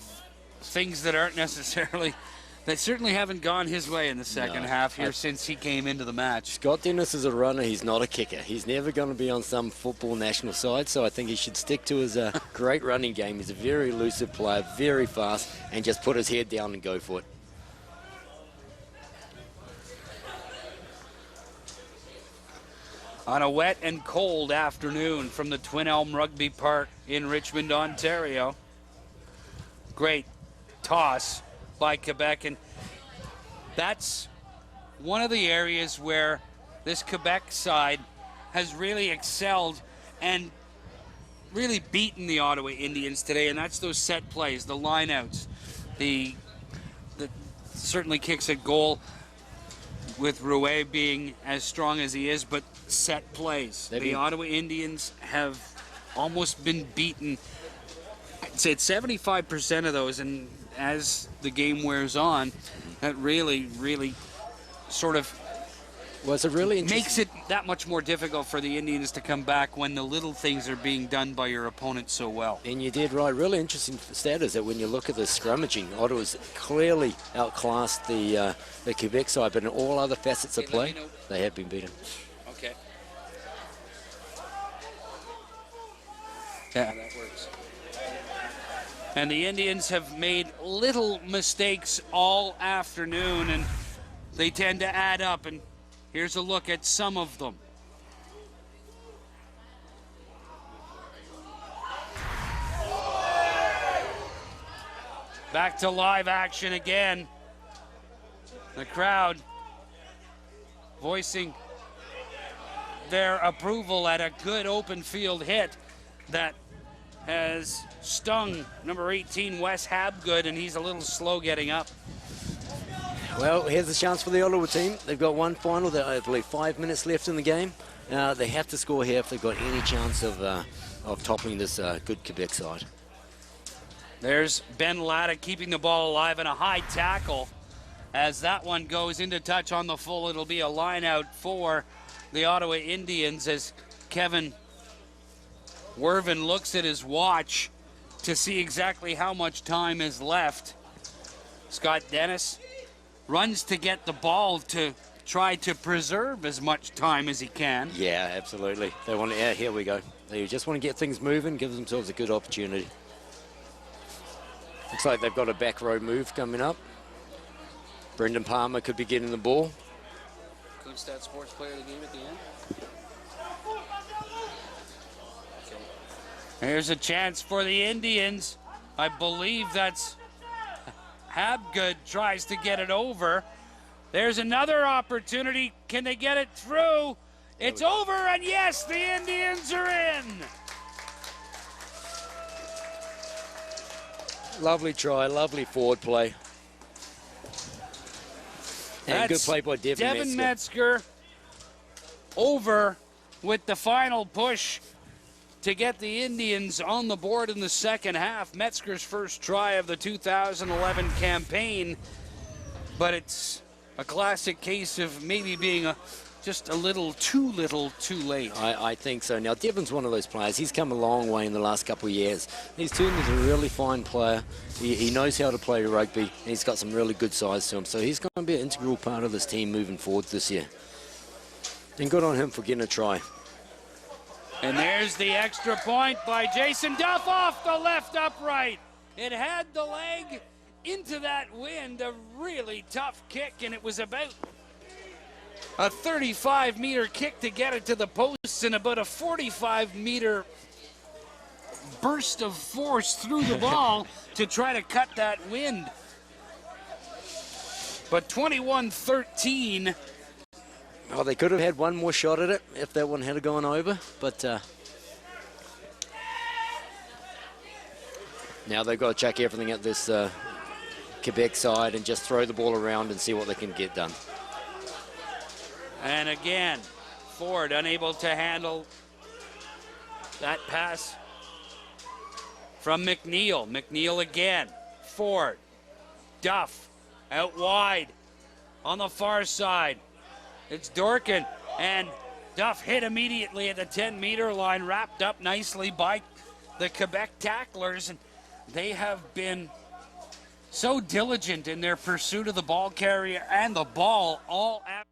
things that aren't necessarily, that certainly haven't gone his way in the second half here since he came into the match. Scott Dennis is a runner. He's not a kicker. He's never going to be on some football national side, so I think he should stick to his great running game. He's a very elusive player, very fast, and just put his head down and go for it. On a wet and cold afternoon from the Twin Elm Rugby Park in Richmond, Ontario. Great toss by Quebec, and that's one of the areas where this Quebec side has really excelled and really beaten the Ottawa Indians today, and that's those set plays, the lineouts, the certainly kicks at goal with Rouet being as strong as he is, but set plays. The Ottawa Indians have almost been beaten. I'd say it's 75% of those, and as the game wears on, that really sort of makes it that much more difficult for the Indians to come back when the little things are being done by your opponent so well. And you did right. Really interesting stat is that when you look at the scrummaging, Ottawa's clearly outclassed the Quebec side, but in all other facets of play, they have been beaten. Okay. Yeah, that works. And the Indians have made little mistakes all afternoon, and they tend to add up. And here's a look at some of them. Back to live action again. The crowd voicing their approval at a good open field hit that has stung number 18, Wes Habgood, and he's a little slow getting up. Well, here's a chance for the Ottawa team. They've got one final, I believe 5 minutes left in the game. They have to score here if they've got any chance of toppling this good Quebec side. There's Ben Latta keeping the ball alive in a high tackle. As that one goes into touch on the full, it'll be a line out for the Ottawa Indians as Kevin Werven looks at his watch to see exactly how much time is left. Scott Dennis runs to get the ball to try to preserve as much time as he can. Yeah, absolutely. They want to, yeah, here we go. They just want to get things moving, give themselves a good opportunity. Looks like they've got a back row move coming up. Brendan Palmer could be getting the ball. Stat Sports Player of the Game at the end. Here's a chance for the Indians. I believe that's Habgood tries to get it over. There's another opportunity. Can they get it through? It's over, and yes, the Indians are in. Lovely try, lovely forward play. And good play by Devin Metzger over with the final push to get the Indians on the board in the second half. Metzger's first try of the 2011 campaign, but it's a classic case of maybe being just a little too late. I think so. Now, Devin's one of those players. He's come a long way in the last couple of years. He's turned into a really fine player. He knows how to play rugby, and he's got some really good size to him. So he's going to be an integral part of this team moving forward this year. And good on him for getting a try. And there's the extra point by Jason Duff off the left upright. It had the leg into that wind, a really tough kick, and it was about a 35-meter kick to get it to the posts and about a 45-meter burst of force through the ball to try to cut that wind. But 21-13. Oh, they could have had one more shot at it if that one had gone over, but now they've got to check everything at this Quebec side and just throw the ball around and see what they can get done. And again, Ford unable to handle that pass from McNeil. McNeil again, Ford, Duff, out wide on the far side. It's Dorkin, and Duff hit immediately at the 10-meter line, wrapped up nicely by the Quebec tacklers, and they have been so diligent in their pursuit of the ball carrier and the ball all after.